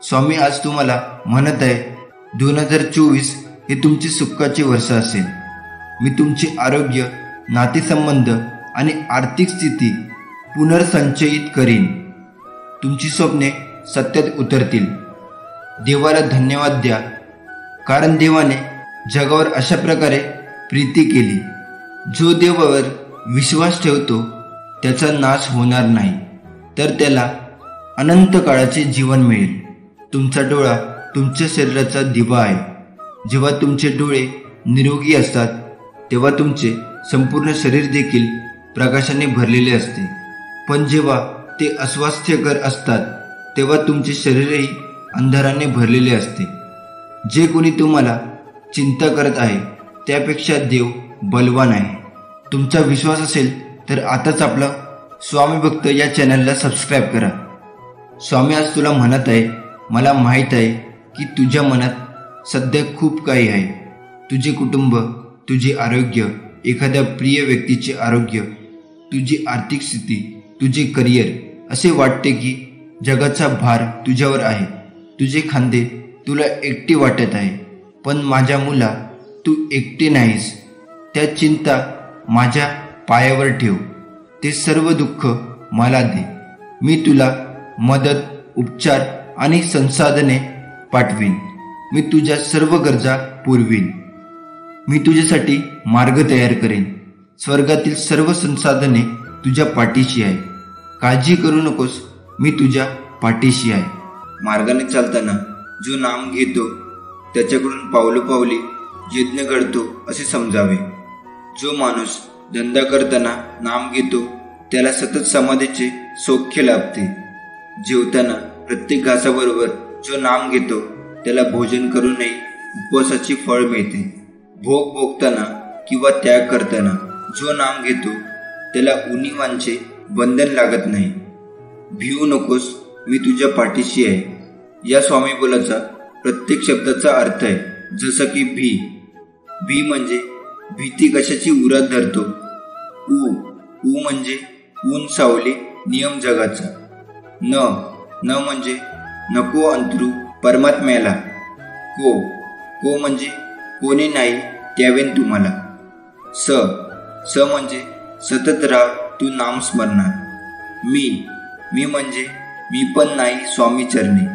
स्वामी आज तुम्हाला म्हणत आहे 2024 हे तुमचे सुखाचे वर्ष असेल. मी तुमचे आरोग्य, नातेसंबंध आणि आर्थिक स्थिती पुनर्संचयित करीन. तुमची स्वप्ने सत्यात उतरतील. देवाला धन्यवाद द्या, कारण देवाने जगावर अशा प्रकारे प्रीती केली. जो देवावर विश्वास ठेवतो त्याचा नाश होणार नाही, तर त्याला अनंत काळाचे जीवन मिळेल. तुमचा डोळा तुमच्या शरीराचा दिवा आहे. जेव्हा तुमचे डोळे निरोगी असतात तेव्हा तुमचे संपूर्ण शरीर देखील प्रकाशाने भरलेले असते. पण जेव्हा ते अस्वास्थ्यकर असतात तेव्हा तुमचे शरीरही अंधाराने भरलेले असते. जे कोणी तुम्हाला चिंता करत आहे त्यापेक्षा देव बलवान आहे. तुमचा विश्वास असेल तर आताच आपला स्वामी भक्त या चॅनलला सबस्क्राईब करा. स्वामी आज तुला म्हणत आहे, मला माहीत आहे की तुझ्या मनात सध्या खूप काही आहे. तुझे कुटुंब, तुझे आरोग्य, एखाद्या प्रिय व्यक्तीचे आरोग्य, तुझी आर्थिक स्थिती, तुझे करिअर. असे वाटते की जगाचा भार तुझ्यावर आहे. तुझे खांदे तुला एकटे वाटत आहे. पण माझ्या मुला, तू एकटे नाहीस. त्या चिंता माझ्या पायावर ठेव. ते सर्व दुःख मला दे. मी तुला मदत, उपचार आणि संसाधने पाठवीन. मी तुझ्या सर्व गरजा पुरवीन. मी तुझ्यासाठी मार्ग तयार करेन. स्वर्गातील सर्व संसाधने तुझ्या पाठीशी आहे. काळजी करू नकोस, मी तुझ्या पाठीशी आहे. मार्गाने चालताना जो नाम घेतो त्याच्याकडून पावलोपावली यज्ञ घडतो असे समजावे. जो माणूस धंदा करताना नाम घेतो त्याला सतत समाधीचे सौख्य लाभते. जेवताना प्रत्येक घासाबरोबर जो नाम घेतो त्याला भोजन करूनही उपवासाची फळ मिळते. भोग भोगताना किंवा त्याग करताना जो नाम घेतो त्याला उणिवांचे बंधन लागत नाही. भिवू नकोस, मी तुझ्या पाठीशी आहे. या स्वामी बोलाचा प्रत्येक शब्दाचा अर्थ आहे. जसं की भी म्हणजे भीती कशाची उरात धरतो. ऊ म्हणजे ऊन सावली नियम जगाचा. न म्हणजे नको अंतरू परमात्म्याला. को म्हणजे कोणी नाही त्यावेन तुम्हाला. स म्हणजे सतत राह तू नाम स्मरणात. मी म्हणजे मी पण नाही स्वामी चरणी.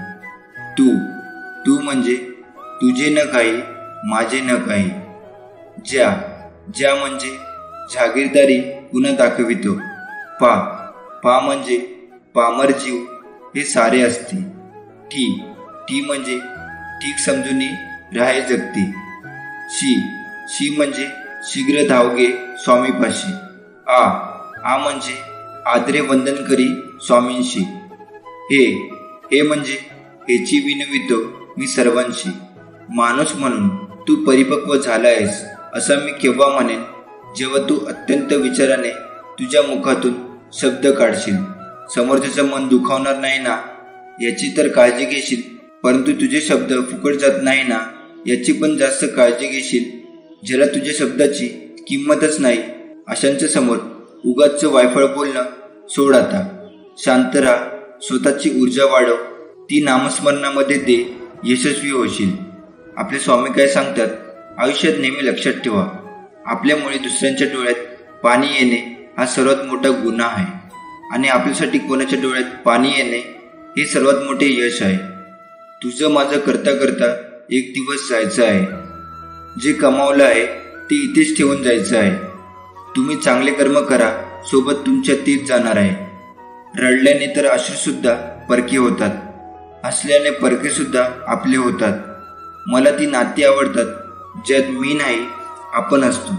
तू म्हणजे तुझे न काही, माझे न काही. ज्या म्हणजे जागीरदारी पुन्हा दाखवितो. पा म्हणजे पामर जीव हे सारे असते. टी म्हणजे ठीक समजून राहे जगती. शी म्हणजे शीघ्र धावगे स्वामीपाशी. आ म्हणजे आदरे वंदन करी स्वामींशी. हे म्हणजे हेची विनवितो मी सर्वांशी. माणूस म्हणून तू परिपक्व झाला आहेस असा मी केव्हा म्हणेन, जेव्हा तू अत्यंत विचाराने तुझ्या मुखातून शब्द काढशील. समोरच्याचं मन दुखावणार नाही ना याची तर काळजी घेशील, परंतु तुझे शब्द फुकट जात नाही ना याची पण जास्त काळजी घेशील. ज्याला तुझ्या शब्दाची किंमतच नाही अशांच्या समोर उगाच वायफळ बोलणं सोड. आता शांत राहा, स्वतःची ऊर्जा वाढव, ती नामस्मरणामध्ये दे, यशस्वी होशील. आपले स्वामी काय सांगतात, आयुष्यात नेहमी लक्षात ठेवा, आपल्यामुळे दुसऱ्यांच्या डोळ्यात पाणी येणे हा सर्वात मोठा गुन्हा आहे आणि आपल्यासाठी कोणाच्या डोळ्यात पाणी येणे हे सर्वात मोठे यश आहे. तुझं माझं करता करता एक दिवस जायचं आहे. जे कमावलं आहे ते इथेच ठेवून जायचं आहे. तुम्ही चांगले कर्म करा, सोबत तुमच्या तीच जाणार आहे. रडल्याने तर अश्रूसुद्धा परके होतात, हसल्याने परके सुद्धा आपले होतात. मला ती नाती आवडतात ज्यात मी नाही आपण असतो.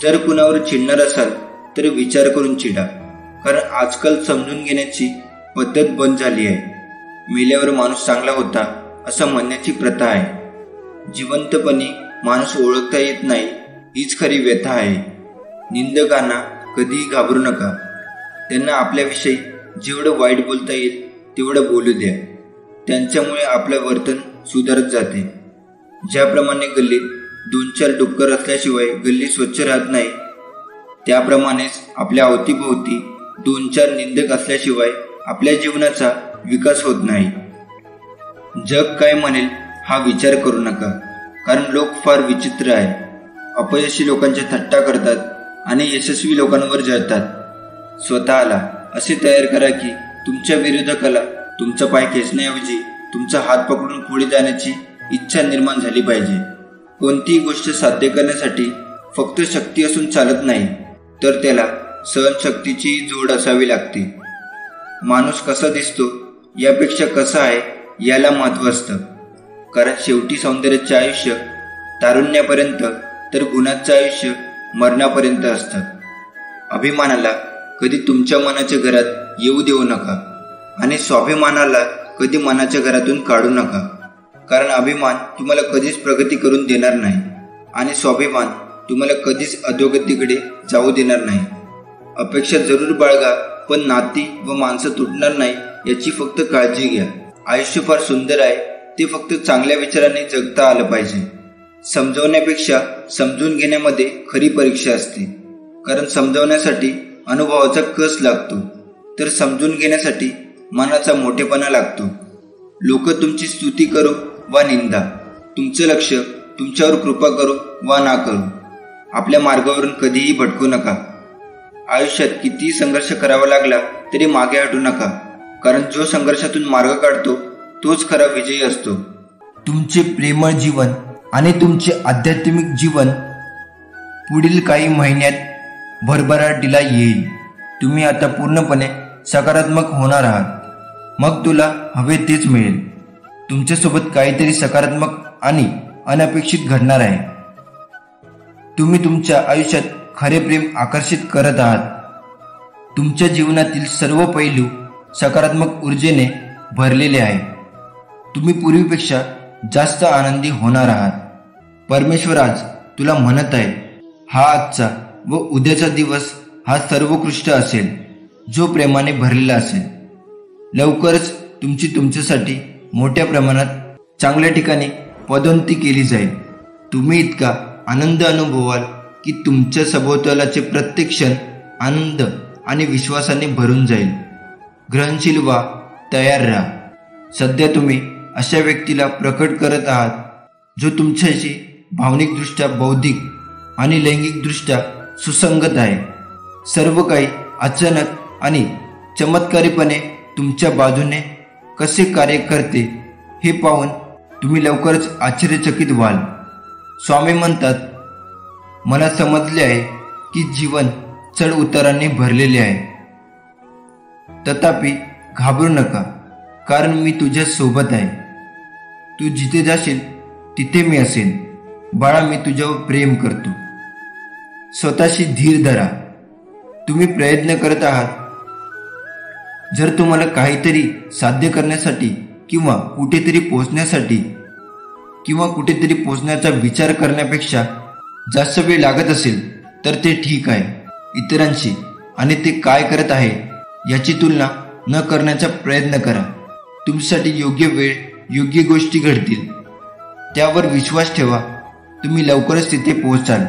जर कुणावर चिडणार असाल तर विचार करून चिडा, कारण आजकाल समजून घेण्याची पद्धत बंद झाली आहे. मेल्यावर माणूस चांगला होता असं म्हणण्याची प्रथा आहे. जिवंतपणी माणूस ओळखता येत नाही हीच खरी व्यथा आहे. निंदकांना कधीही घाबरू नका. त्यांना आपल्याविषयी जेवढं वाईट बोलता येईल तेवढं बोलू द्या. त्यांच्यामुळे आपलं वर्तन सुधारत जाते. ज्याप्रमाणे गल्लीत 2-4 डुक्कर असल्याशिवाय गल्ली स्वच्छ राहत नाही, त्याप्रमाणेच आपल्या अवतीभोवती 2-4 निंदक असल्याशिवाय आपल्या जीवनाचा विकास होत नाही. जग काय म्हणेल हा विचार करू नका, कारण लोक फार विचित्र आहे. अपयशी लोकांची थट्टा करतात आणि यशस्वी लोकांवर जळतात. स्वतःला असे तयार करा की तुमच्या विरोधकाला तुमचा पाय खेचण्याऐवजी तुमचा हात पकडून पुढे जाण्याची इच्छा निर्माण झाली पाहिजे. कोणतीही गोष्ट साध्य करण्यासाठी फक्त शक्ती असून चालत नाही, तर त्याला सहनशक्तीची जोड असावी लागते. माणूस कसा दिसतो यापेक्षा कसा आहे याला महत्त्व असतं, कारण शेवटी सौंदर्याचे आयुष्य तारुण्यापर्यंत तर गुणाचं आयुष्य मरणापर्यंत असतं. अभिमानाला कधी तुमच्या मनाच्या घरात येऊ देऊ नका आणि स्वाभिमानाला कधी मनाच्या घरातून काढू नका, कारण अभिमान तुम्हाला कधीच प्रगती करून देणार नाही आणि स्वाभिमान तुम्हाला कधीच अधोगतीकडे जाऊ देणार नाही. अपेक्षा जरूर बाळगा, पण नाती व माणसं तुटणार नाही याची फक्त काळजी घ्या. आयुष्य फार सुंदर आहे, ते फक्त चांगल्या विचाराने जगता आलं पाहिजे. समजवण्यापेक्षा समजून घेण्यामध्ये खरी परीक्षा असते, कारण समजवण्यासाठी अनुभवाचा कस लागतो, तर समजून घेण्यासाठी मनाचा मोठेपणा लागतो. लोक तुमची स्तुती करो वा निंदा, तुमचं लक्ष तुमच्यावर कृपा करो वा ना करो, आपल्या मार्गावरून कधीही भटकू नका. आयुष्यात कितीही संघर्ष करावा लागला तरी मागे हटू नका, कारण जो संघर्षातून मार्ग काढतो तोच खरा विजयी असतो. तुमचे प्रेमळ जीवन आणि तुमचे आध्यात्मिक जीवन पुढील काही महिन्यात भरभराटीला येईल. तुम्ही आता पूर्णपणे सकारात्मक होणार आहात, मग तुला हवे तेच मिळेल. तुमच्यासोबत काहीतरी सकारात्मक आणि अनपेक्षित घडणार आहे. तुम्ही तुमच्या आयुष्यात खरे प्रेम आकर्षित करत आहात. तुमच्या जीवनातील सर्व पैलू सकारात्मक ऊर्जेने भरलेले आहे. तुम्ही पूर्वीपेक्षा जास्त आनंदी होणार आहात. परमेश्वर आज तुला म्हणत आहे, हा आजचा व उद्याचा दिवस हा सर्वोत्कृष्ट असेल, जो प्रेमाने भरलेला असेल. लवकरच तुमची तुमच्यासाठी मोठ्या प्रमाणात चांगल्या ठिकाणी पदोन्नती केली जाईल. तुम्ही इतका आनंद अनुभवाल की तुमच्या सभोवतालाचे प्रत्येक क्षण आनंद आणि विश्वासाने भरून जाईल. ग्रहणशील व्हा, तयार राहा. सध्या तुम्ही अशा व्यक्तीला प्रकट करत आहात जो तुमच्याशी भावनिकदृष्ट्या, बौद्धिक आणि लैंगिकदृष्ट्या सुसंगत आहे. सर्व काही अचानक आणि चमत्कारीपणे तुमच्या बाजूने कसे कार्य करते हे पाहून तुम्ही लवकरच आश्चर्यचकित व्हाल. स्वामी म्हणतात, मला समजले आहे की जीवन चढ उतारांनी भरलेले आहे. तथापि घाबरू नका, कारण मी तुझ्या सोबत आहे. तू जिथे जाशील तिथे मी असेन. बाळा, मी तुझ्यावर प्रेम करतो. स्वतःशी धीर धरा. तुम्ही प्रयत्न करत आहात. जर तुम्हाला काहीतरी साध्य करण्यासाठी किंवा कुठेतरी पोहोचण्याचा विचार करण्यापेक्षा जास्त वेळ लागत असेल तर ते ठीक आहे. इतरांशी आणि ते काय करत आहे याची तुलना न करण्याचा प्रयत्न करा. तुमच्यासाठी योग्य वेळ, योग्य गोष्टी घडतील. त्यावर विश्वास ठेवा. तुम्ही लवकरच तिथे पोहोचाल.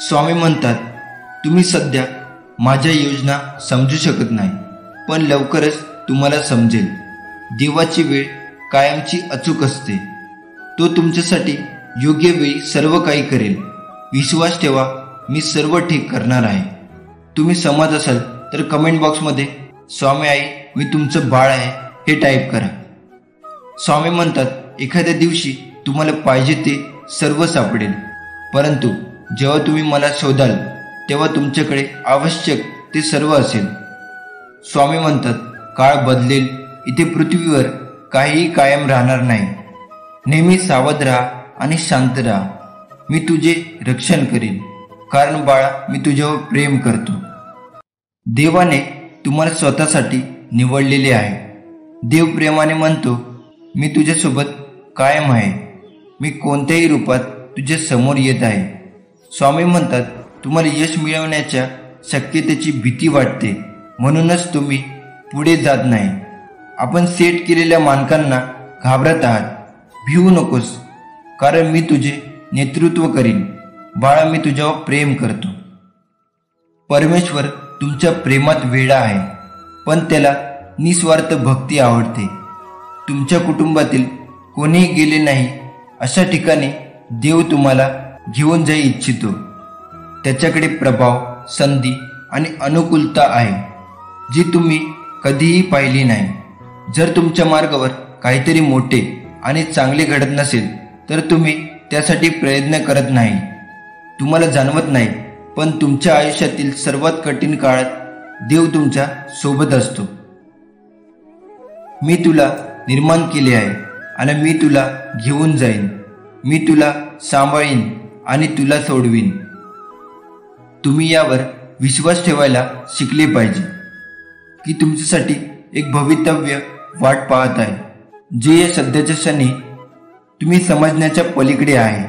स्वामी म्हणतात, तुम्ही सध्या माझ्या योजना समजू शकत नाही, पण लवकरच तुम्हाला समजेल. देवाची वेळ कायमची अचूक असते. तो तुमच्यासाठी योग्य वेळी सर्व काही करेल. विश्वास ठेवा, मी सर्व ठीक करणार आहे. तुम्ही सहमत असाल तर कमेंट बॉक्समध्ये स्वामी आई मी तुमचं बाळ आहे हे टाईप करा. स्वामी म्हणतात, एखाद्या दिवशी तुम्हाला पाहिजे ते सर्व सापडेल, परंतु जेव्हा तुम्ही मला शोधाल तेव्हा तुमच्याकडे आवश्यक ते सर्व असेल. स्वामी म्हणतात, काळ बदलेल. इथे पृथ्वीवर काहीही कायम राहणार नाही. नेहमी सावध राहा आणि शांत राहा. मी तुझे रक्षण करीन, कारण बाळा, मी तुझ्यावर प्रेम करतो. देवाने तुम्हाला स्वतःसाठी निवडलेले आहे. देव प्रेमाने म्हणतो, मी तुझ्यासोबत कायम आहे. मी कोणत्याही रूपात तुझ्या समोर येत आहे. स्वामी म्हणतात, तुम्हाला यश मिळवण्याच्या शक्यतेची भीती वाटते, म्हणूनच तुम्ही पुढे जात नाही. आपण सेट केलेल्या मानकांना घाबरत आहात. भिवू नकोस, कारण मी तुझे नेतृत्व करीन. बाळा, मी तुझ्यावर प्रेम करतो. परमेश्वर तुमच्या प्रेमात वेडा आहे, पण त्याला निस्वार्थ भक्ती आवडते. तुमच्या कुटुंबातील कोणीही गेले नाही अशा ठिकाणी देव तुम्हाला घेऊन जाई इच्छितो. त्याच्याकडे प्रभाव, संधी आणि अनुकूलता आहे जी तुम्ही कधीही पाहिली नाही. जर तुमच्या मार्गावर काहीतरी मोठे आणि चांगले घडत नसेल तर तुम्ही त्यासाठी प्रयत्न करत नाही. तुम्हाला जाणवत नाही, पण तुमच्या आयुष्यातील सर्वात कठीण काळात देव तुमच्या सोबत असतो. मी तुला निर्माण केले आहे आणि मी तुला घेऊन जाईन. मी तुला सांभाळीन आणि तुला सोडवीन. तुम्ही यावर विश्वास ठेवायला शिकले पाहिजे की तुमच्यासाठी एक भवितव्य वाट पाहत आहे, जे या सध्याच्या क्षणी तुम्ही समजण्याच्या पलीकडे आहे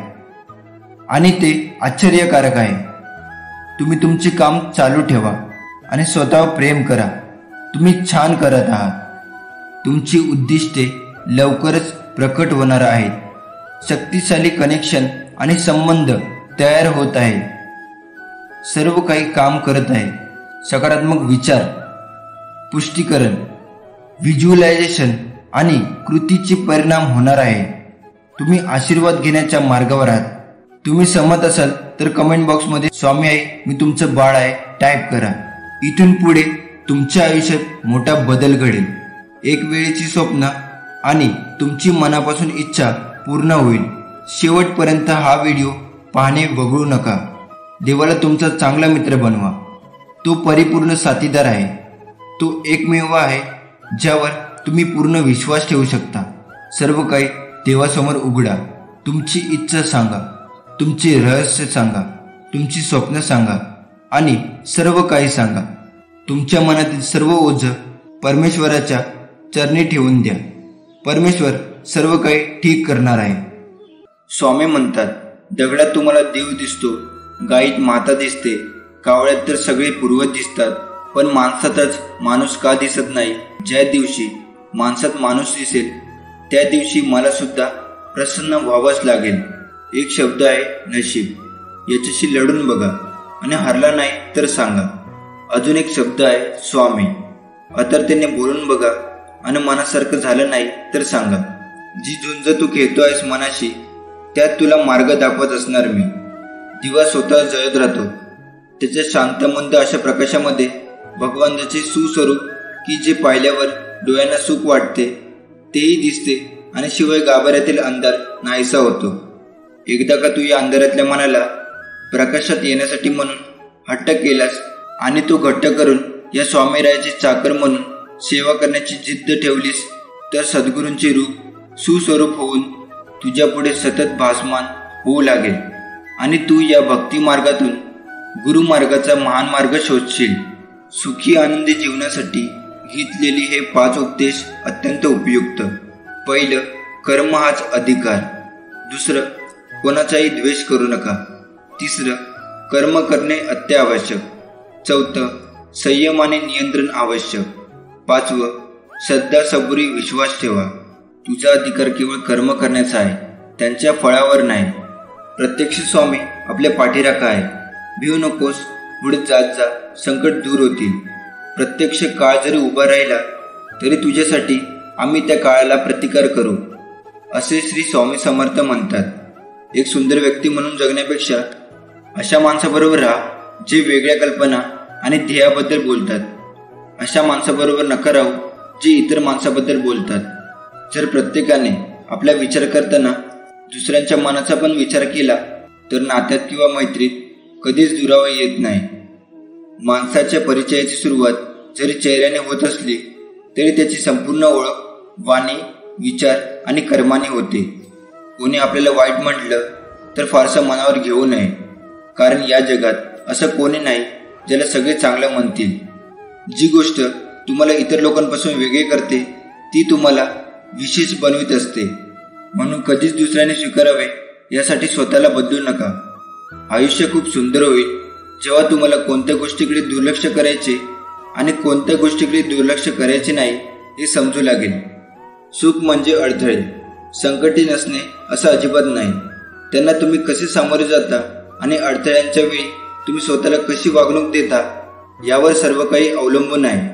आणि ते आश्चर्यकारक आहे. तुम्ही तुमचे काम चालू ठेवा आणि स्वतःवर प्रेम करा. तुम्ही छान करत आहात. तुमची उद्दिष्टे लवकरच प्रकट होणार आहेत. शक्तिशाली कनेक्शन आणि संबंध तयार होत आहे. सर्व काही काम करत आहे. सकारात्मक विचार, पुष्टीकरण, व्हिज्युअलायझेशन आणि कृतीचे परिणाम होणार आहे. तुम्ही आशीर्वाद घेण्याच्या मार्गावर आहात. तुम्ही सहमत असाल तर कमेंट बॉक्समध्ये स्वामी आई मी तुमचं बाळ आहे टाईप करा. इथून पुढे तुमच्या आयुष्यात मोठा बदल घडेल. एक वेळेची स्वप्न आणि तुमची मनापासून इच्छा पूर्ण होईल. शेवटपर्यंत हा व्हिडिओ पाहणे वगळू नका. देवाला तुमचा चांगला मित्र बनवा. तो परिपूर्ण साथीदार आहे. तो एकमेव आहे ज्यावर तुम्ही पूर्ण विश्वास ठेवू शकता. सर्व काही देवासमोर उघडा. तुमची इच्छा सांगा, तुमचे रहस्य सांगा, तुमची स्वप्न सांगा आणि सर्व काही सांगा. तुमच्या मनातील सर्व ओझं परमेश्वराच्या चरणी ठेवून द्या. परमेश्वर सर्व काही ठीक करणार आहे. स्वामी म्हणतात, दगडात तुम्हाला देव दिसतो, गायीत माता दिसते, कावळ्यात तर सगळे पूर्वज दिसतात, पण माणसातच माणूस का दिसत नाही? ज्या दिवशी माणसात माणूस दिसेल त्या दिवशी मला सुद्धा प्रसन्न व्हावंच लागेल. एक शब्द आहे नशीब. याच्याशी लढून बघा आणि हरला नाही तर सांगा. अजून एक शब्द आहे स्वामी. आतरतेने बोलून बघा आणि मनासारखं झालं नाही तर सांगा. जी झुंज तू खेळतो आहेस मनाशी, त्यात तुला मार्ग दाखवत असणार मी. दिवा स्वतः जळत राहतो. त्याच्या शांतमंद अशा प्रकाशामध्ये भगवंताचे सुस्वरूप की जे पाहिल्यावर डोळ्यांना सुख वाटते तेही दिसते आणि शिवाय गाभाऱ्यातील अंधार नाहीसा होतो. एकदा का तू या अंधारातल्या मनाला प्रकाशात येण्यासाठी म्हणून हट्ट केलास आणि तो घट्ट करून या स्वामीरायाची चाकर म्हणून सेवा करण्याची जिद्द ठेवलीस तर सद्गुरूंचे रूप सुस्वरूप होऊन तुझ्या पुढे सतत भासमान होऊ लागेल आणि तू या भक्ती मार्गातून गुरुमार्गाचा महान मार्ग शोधशील. सुखी आनंदी जीवनासाठी घेतलेली हे 5 उपदेश अत्यंत उपयुक्त. पहिलं, कर्म हाच अधिकार. दुसरं, कोणाचाही द्वेष करू नका. तिसरं, कर्म करणे अत्यावश्यक. चौथं, संयम आणि नियंत्रण आवश्यक. 5वं, श्रद्धा, सबुरी, विश्वास ठेवा. तुझा अधिकार केवळ कर्म करण्याचा आहे, त्यांच्या फळावर नाही. प्रत्यक्ष स्वामी आपल्या पाठीराखा आहे. भिवू नकोस, पुढे जात जा, संकट दूर होतील. प्रत्यक्ष काळ जरी उभा राहिला तरी तुझ्यासाठी आम्ही त्या काळाला प्रतिकार करू, असे श्री स्वामी समर्थ म्हणतात. एक सुंदर व्यक्ती म्हणून जगण्यापेक्षा अशा माणसाबरोबर राहा जे वेगळ्या कल्पना आणि ध्येयाबद्दल बोलतात. अशा माणसाबरोबर नका राहू जे इतर माणसाबद्दल बोलतात. जर प्रत्येकाने आपला विचार करताना दुसऱ्यांच्या मनाचा पण विचार केला तर नात्यात किंवा मैत्रीत कधीच दुरावा येत नाही. माणसाच्या परिचयाची सुरुवात जरी चेहऱ्याने होत असली तरी त्याची संपूर्ण ओळख वाणी, विचार आणि कर्माने होते. कोणी आपल्याला वाईट म्हटलं तर फारसं मनावर घेऊ नये, कारण या जगात असं कोणी नाही ज्याला सगळे चांगलं म्हणतील. जी गोष्ट तुम्हाला इतर लोकांपासून वेगळे करते ती तुम्हाला विशेष बनवित असते. म्हणून कधीच दुसऱ्याने स्वीकारावे यासाठी स्वतःला बदलू नका. आयुष्य खूप सुंदर होईल जेव्हा तुम्हाला कोणत्या गोष्टीकडे दुर्लक्ष करायचे आणि कोणत्या गोष्टीकडे दुर्लक्ष करायचे नाही हे समजू लागेल. सुख म्हणजे अडथळे, संकटे नसणे असं अजिबात नाही. त्यांना तुम्ही कसे सामोरे जाता आणि अडथळ्यांच्या वेळी तुम्ही स्वतःला कशी वागणूक देता यावर सर्व काही अवलंबून आहे.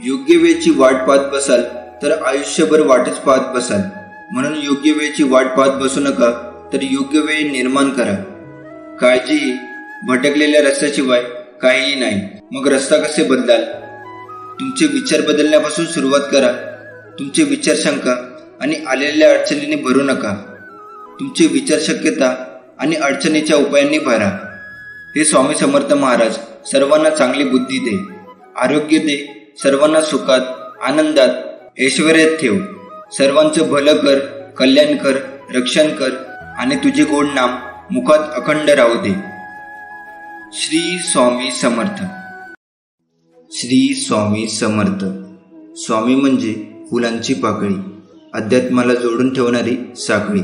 योग्य वेळची वाट पाहत बसाल तर आयुष्यभर वाटच पाहत बसाल. म्हणून योग्य वेळेची वाट पाहत बसू नका, तर योग्य वेळ निर्माण करा. काळजी भटकलेल्या रस्त्याशिवाय काहीही नाही. मग रस्ता कसे बदलाल? तुमचे विचार बदलण्यापासून सुरुवात करा. तुमचे विचार शंका आणि आलेल्या अडचणींनी भरू नका. तुमचे विचार शक्यता आणि अडचणीच्या उपायांनी भरा. हे स्वामी समर्थ महाराज सर्वांना चांगली बुद्धी दे, आरोग्य दे, सर्वांना सुखात, आनंदात, ऐश्वर्यात ठेव. सर्वांचं भलं कर, कल्याण कर, रक्षण कर आणि तुझे गोड नाम मुखात अखंड राहू दे. श्री स्वामी समर्थ. श्री स्वामी समर्थ. स्वामी म्हणजे फुलांची पाकळी, अध्यात्माला जोडून ठेवणारी साखळी.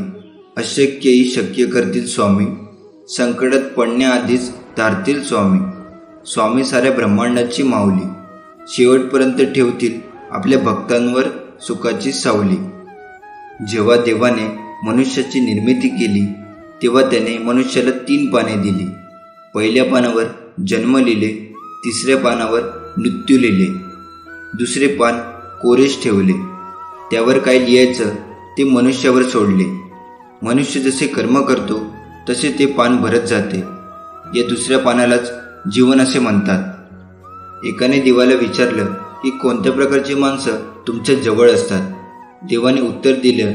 अशक्यही शक्य करतील स्वामी, संकटात पडण्याआधीच तारतील स्वामी. स्वामी साऱ्या ब्रह्मांडाची माऊली, शेवटपर्यंत ठेवतील आपल्या भक्तांवर सुखाची सावली. जेव्हा देवाने मनुष्याची निर्मिती केली, तेव्हा त्याने मनुष्याला 3 पाने दिली. पहिल्या पानावर जन्म लिहिले, तिसऱ्या पानावर मृत्यू लिहिले, दुसरे पान कोरेच ठेवले. त्यावर काय लिहायचं ते मनुष्यावर सोडले. मनुष्य जसे कर्म करतो तसे ते पान भरत जाते. या दुसऱ्या पानालाच जीवन असे म्हणतात. एकाने देवाला विचारलं की कोणत्या प्रकारची माणसं तुमच्या जवळ असतात. देवाने उत्तर दिलं,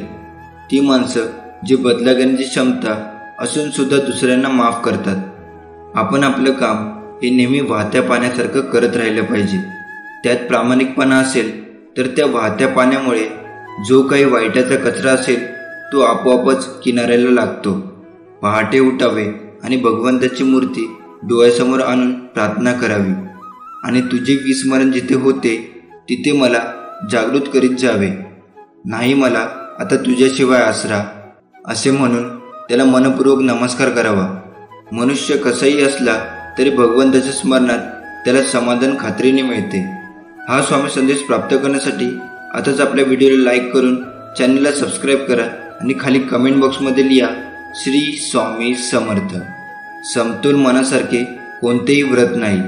ती माणसं जी बदला घेण्याची क्षमता असून सुद्धा दुसऱ्यांना माफ करतात. आपण आपलं काम हे नेहमी वाहत्या पाण्यासारखं करत राहिलं पाहिजे. त्यात प्रामाणिकपणा असेल तर त्या वाहत्या पाण्यामुळे जो काही वाईटाचा कचरा असेल तो आपोआपच किनाऱ्याला लागतो. पहाटे उठावे आणि भगवंताची मूर्ती डोळ्यासमोर आणून प्रार्थना करावी आणि तुझे विस्मरण जिथे होते तिथे मला जागृत करीत जावे. नाही मला आता तुझ्याशिवाय आसरा असे म्हणून त्याला मनपूर्वक नमस्कार करावा. मनुष्य कसाही असला तरी भगवंताच्या स्मरणात त्याला समाधान खात्रीने मिळते. हा स्वामी संदेश प्राप्त करण्यासाठी आताच आपल्या व्हिडिओला लाईक करून चॅनलला सबस्क्राईब करा आणि खाली कमेंट बॉक्समध्ये लिहा श्री स्वामी समर्थ. समतोल मनासारखे कोणतेही व्रत नाही,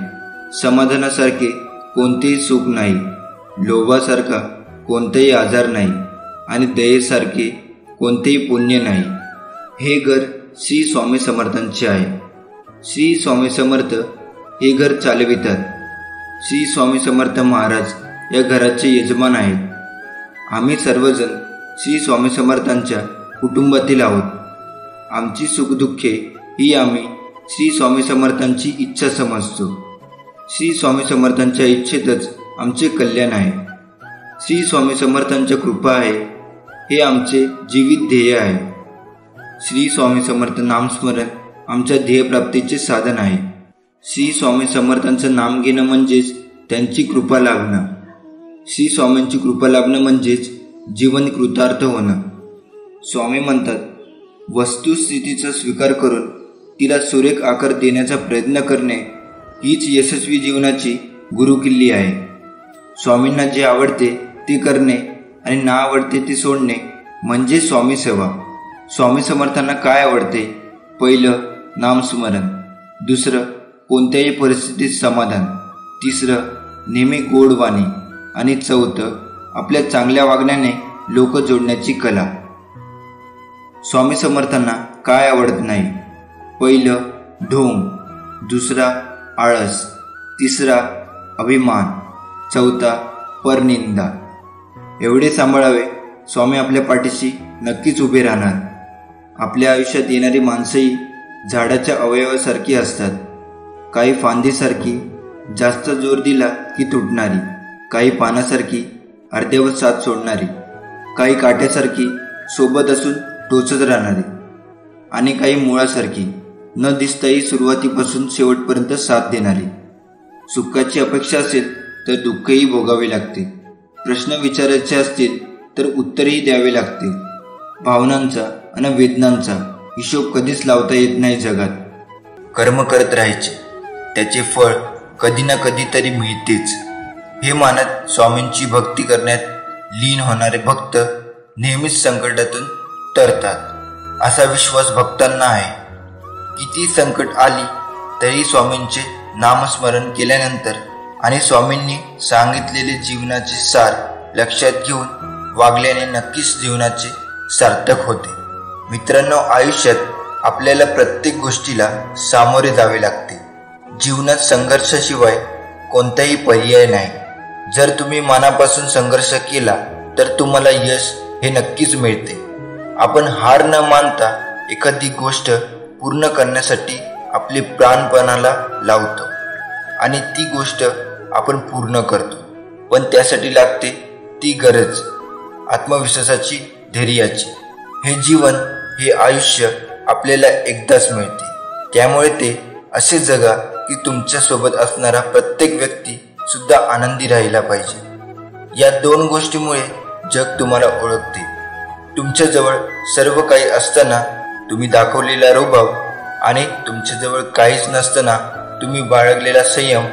समाधानासारखे कोणतेही सुख नाही, लोभासारखा कोणताही आजार नाही आणि दयेसारखे कोणतेही पुण्य नाही. हे घर श्री स्वामी समर्थांचे आहे. श्री स्वामी समर्थ हे घर चालवितात. श्री स्वामी समर्थ महाराज या घराचे यजमान आहेत. आम्ही सर्वजण श्री स्वामी समर्थांच्या कुटुंबातील आहोत. आमची सुखदुःखे ही आम्ही श्री स्वामी समर्थांची इच्छा समजतो. श्री स्वामी समर्थांच्या इच्छेतच आमचे कल्याण आहे. श्री स्वामी समर्थांच्या कृपा आहे हे आमचे जीवित ध्येय आहे. श्री स्वामी समर्थ नामस्मरण आमच्या ध्येयप्राप्तीचे साधन आहे. श्री स्वामी समर्थांचं नाम घेणं म्हणजेच त्यांची कृपा लाभणं. श्री स्वामींची कृपा लाभणं म्हणजेच जीवन कृतार्थ होणं. स्वामी म्हणतात, वस्तुस्थितीचा स्वीकार करून तिला सुरेख आकार देण्याचा प्रयत्न करणे हीच यशस्वी जीवनाची गुरुकिल्ली आहे. स्वामींना जे आवडते ते करणे आणि ना आवडते ते सोडणे म्हणजे स्वामी सेवा. स्वामी समर्थांना काय आवडते? पहिलं नामस्मरण, दुसरं कोणत्याही परिस्थितीत समाधान, तिसरं नेहमी गोड वाणी आणि चौथं आपल्या चांगल्या वागण्याने लोक जोडण्याची कला. स्वामी समर्थांना काय आवडत नाही? पहिलं ढोंग, दुसरा आळस, तिसरा अभिमान, चौथा परनिंदा. एवढे सांभाळावे, स्वामी आपल्या पाठीशी नक्कीच उभे राहणार. आपल्या आयुष्यात येणारी माणसंही झाडाच्या अवयवासारखी असतात. काही फांदीसारखी जास्त जोर दिला की तुटणारी, काही पानासारखी अर्ध्यावर साथ सोडणारी, काही काट्यासारखी सोबत असून टोचत राहणारी आणि काही मुळासारखी न दिसताही सुरुवातीपासून शेवटपर्यंत साथ देणारी. सुखाची अपेक्षा असेल तर दुःखही भोगावे लागते. प्रश्न विचारायचे असतील तर उत्तरही द्यावे लागते. भावनांचा आणि वेदनांचा हिशोब कधीच लावता येत नाही जगात. कर्म करत राहायचे, त्याचे फळ कधी ना कधी तरी मिळतेच. हे मानत स्वामींची भक्ती करण्यात लीन होणारे भक्त नेहमीच संकटातून तरतात असा विश्वास भक्तांना आहे. किती संकट आली तरी स्वामींचे नामस्मरण केल्यानंतर आणि स्वामींनी सांगितलेले जीवनाचे सार लक्षात घेऊन वागल्याने नक्कीच जीवनाचे सार्थक होते. मित्रांनो, आयुष्यात आपल्याला प्रत्येक गोष्टीला सामोरे जावे लागते. जीवनात संघर्षाशिवाय कोणताही पर्याय नाही. जर तुम्ही मनापासून संघर्ष केला तर तुम्हाला यश हे नक्कीच मिळते. आपण हार न मानता एखादी गोष्ट पूर्ण करण्यासाठी आपले प्राणपणाला लावतो आणि ती गोष्ट आपण पूर्ण करतो. पण त्यासाठी लागते ती गरज आत्मविश्वासाची, धैर्याची. हे जीवन, हे आयुष्य आपल्याला एकदाच मिळते. त्यामुळे ते असे जगा की तुमच्यासोबत असणारा प्रत्येक व्यक्ती सुद्धा आनंदी राहिला पाहिजे. या 2 गोष्टीमुळे जग तुम्हाला ओळखते. तुमच्याजवळ सर्व काही असताना तुम्ही दाखवलेला रुबाब आणि तुमच्याजवळ काहीच नसताना तुम्ही बाळगलेला संयम.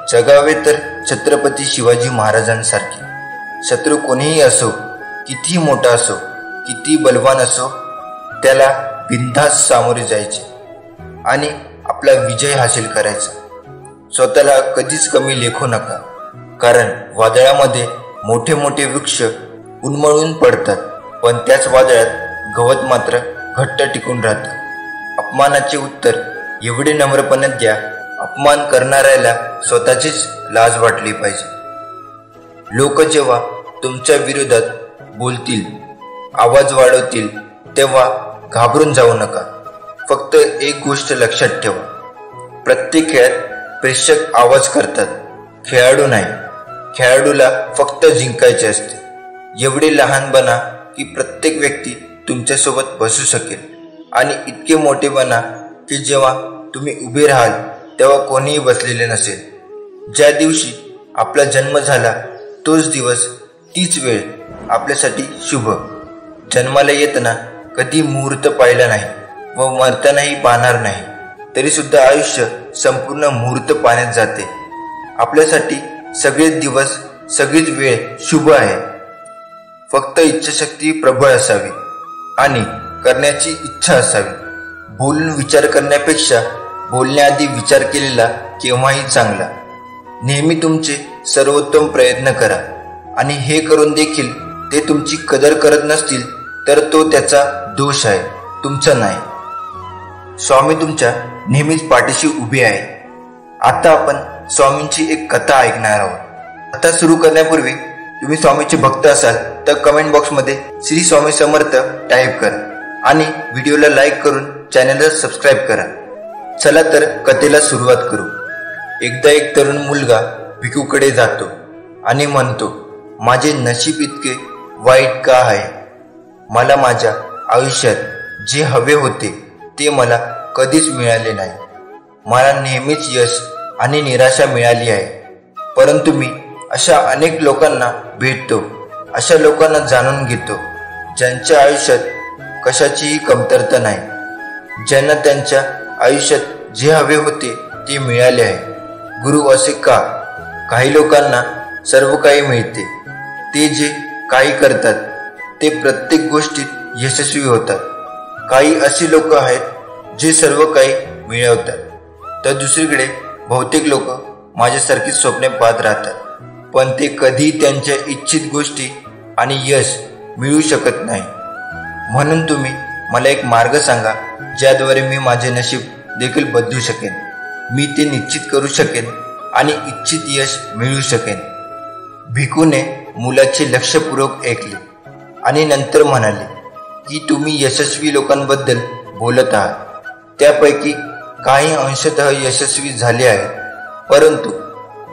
जगावे तर छत्रपती शिवाजी महाराजांसारखे. शत्रू कोणीही असो, कितीही मोठा असो, किती बलवान असो, त्याला बिनधास्त सामोरे जायचे आणि आपला विजय हासिल करायचा. स्वतःला कधीच कमी लेखू नका, कारण वादळामध्ये मोठे मोठे वृक्ष उन्मळून पडतात, पण त्याच वादळात गवत मात्र घट्ट टिकून राहतं. अपमानाचे उत्तर एवढे नम्रपणे द्या, अपमान करणाऱ्याला स्वतःचीच लाज वाटली पाहिजे. लोक जेव्हा तुमच्या विरोधात बोलतील, आवाज वाढवतील, तेव्हा घाबरून जाऊ नका. फक्त एक गोष्ट लक्षात ठेवा, प्रत्येक खेळात प्रेक्षक आवाज करतात, खेळाडू नाही. खेळाडूला फक्त जिंकायचे असते. एवढे लहान बना की प्रत्येक व्यक्ती तुमच्यासोबत बसू शकेल आणि इतके मोठे बना की जेव्हा तुम्ही उभे राहाल तेव्हा कोणीही बसलेले नसेल. ज्या दिवशी आपला जन्म झाला तोच दिवस, तीच वेळ आपल्यासाठी शुभ. जन्माला येताना कधी मुहूर्त पाहिला नाही व मरतानाही पाहणार नाही, तरी सुद्धा आयुष्य संपूर्ण मुहूर्त पाण्यात जाते. आपल्यासाठी सगळेच दिवस, सगळीच वेळ शुभ आहे. फक्त इच्छाशक्ती प्रबळ असावी आणि करण्याची इच्छा असावी. बोलून विचार करण्यापेक्षा बोलण्याआधी विचार केलेला केव्हाही चांगला. नेहमी तुमचे सर्वोत्तम प्रयत्न करा आणि हे करून देखील ते तुमची कदर करत नसतील तर तो त्याचा दोष आहे, तुमचा नाही. स्वामी तुमच्या नेहमीच पाठीशी उभे आहे. आता आपण स्वामींची एक कथा ऐकणार आहोत. कथा सुरू करण्यापूर्वी तुम्ही स्वामीचे भक्त असाल तर कमेंट बॉक्समध्ये श्री स्वामी समर्थ टाईप करा आणि व्हिडिओला लाईक करून चॅनलला सबस्क्राईब करा. चला तर कथेला सुरुवात करू. एकदा एक तरुण मुलगा भिकूकडे जातो आणि म्हणतो, माझे नशीब इतके वाईट का आहे? मला माझ्या आयुष्यात जे हवे होते ते मला कधीच मिळाले नाही. मला नेहमीच यश आणि निराशा मिळाली आहे. परंतु मी अशा अनेक लोकांना भेटतो, अशा लोकांना जाणून घेतो ज्यांच्या आयुष्यात कशाचीही कमतरता नाही, ज्यांना त्यांच्या आयुष्यात जे हवे होते ते मिळाले आहे. गुरु, असे का? काही लोकांना सर्व काही मिळते, ते जे काही करतात ते प्रत्येक गोष्टीत यशस्वी होतात. काही असे लोक आहेत जे सर्व काही मिळवतात, तर दुसरीकडे बहुतेक लोक माझ्यासारखी स्वप्ने पाहत राहतात, पण ते कधी त्यांच्या इच्छित गोष्टी आणि यश मिळवू शकत नाही. म्हणून तुम्ही मला एक मार्ग सांगा ज्याद्वारे मी माझे नशीब देखील बदलू शकेन, मी ते निश्चित करू शकेन आणि इच्छित यश मिळवू शकेन. भिकूने मुलाचे लक्षपूर्वक ऐकले आणि नंतर म्हणाले की तुम्ही यशस्वी लोकांबद्दल बोलत आहात. त्यापैकी काही अंशतः यशस्वी झाले आहेत, परंतु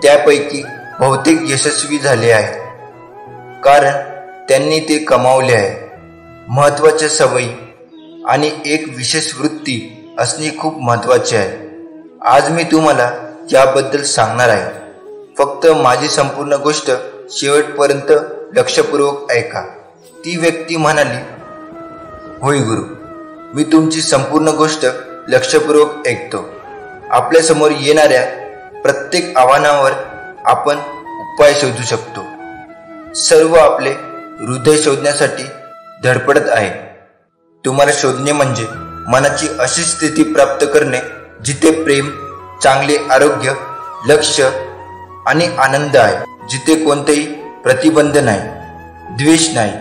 त्यापैकी बहुतेक यशस्वी झाले आहेत कारण त्यांनी ते कमावले आहे. महत्त्वाच्या सवयी आणि एक विशेष वृत्ती असणे खूप महत्त्वाचे आहे. आज मी तुम्हाला याबद्दल सांगणार आहे. फक्त माझी संपूर्ण गोष्ट शेवटपर्यंत लक्षपूर्वक ऐका. ती व्यक्ती म्हणाली, होय गुरु, मी तुमची संपूर्ण गोष्ट लक्षपूर्वक ऐकतो. आपल्यासमोर येणाऱ्या प्रत्येक आव्हानावर आपण उपाय शोधू शकतो. सर्व आपले हृदय शोधण्यासाठी धडपडत आहे. तुम्हाला शोधणे म्हणजे मनाची अशी स्थिती प्राप्त करणे जिथे प्रेम, चांगले आरोग्य, लक्ष आणि आनंद आहे, जिथे कोणतेही प्रतिबंध नाही, द्वेष नाही,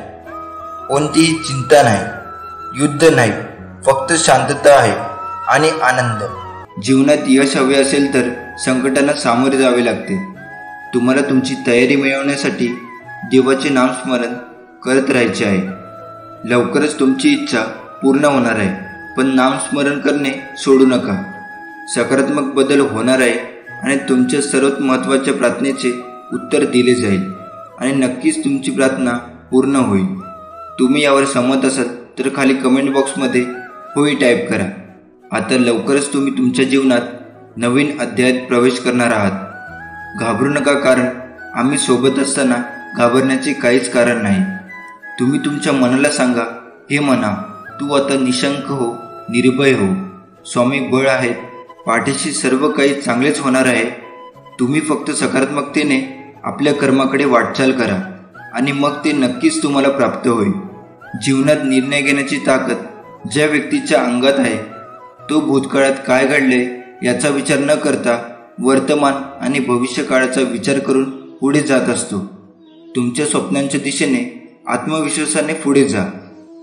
कोणतीही चिंता नाही, युद्ध नाही, फक्त शांतता आहे आणि आनंद. जीवनात यश हवे असेल तर संकटांना सामोरे जावे लागते. तुम्हाला तुमची तयारी मिळवण्यासाठी देवाचे नामस्मरण करत राहायचे आहे. लवकरच तुमची इच्छा पूर्ण होणार आहे, पण नामस्मरण करणे सोडू नका. सकारात्मक बदल होणार आहे आणि तुमच्या सर्वात महत्त्वाच्या प्रार्थनेचे उत्तर दिले जाईल आणि नक्कीच तुमची प्रार्थना पूर्ण होईल. तुम्ही यावर सहमत असाल तर खाली कमेंट बॉक्समध्ये होय टाईप करा. आता लवकरच तुम्ही तुमच्या जीवनात नवीन अध्यायात प्रवेश करणार आहात. घाबरू नका, कारण आम्ही सोबत असताना घाबरण्याचे काहीच कारण नाही. तुम्ही तुमच्या मनाला सांगा, हे मना, तू आता निशंक हो, निर्भय हो. स्वामी बळ आहेत, पाठीशी सर्व काही चांगलेच होणार आहे. तुम्ही फक्त सकारात्मकतेने आपल्या कर्माकडे वाटचाल करा आणि मग ते नक्कीच तुम्हाला प्राप्त होईल. जीवनात निर्णय घेण्याची ताकद ज्या व्यक्तीच्या अंगात आहे, तो भूतकाळात काय घडले याचा विचार न करता वर्तमान आणि भविष्यकाळाचा विचार करून पुढे जात असतो. तुमच्या स्वप्नांच्या दिशेने आत्मविश्वासाने पुढे जा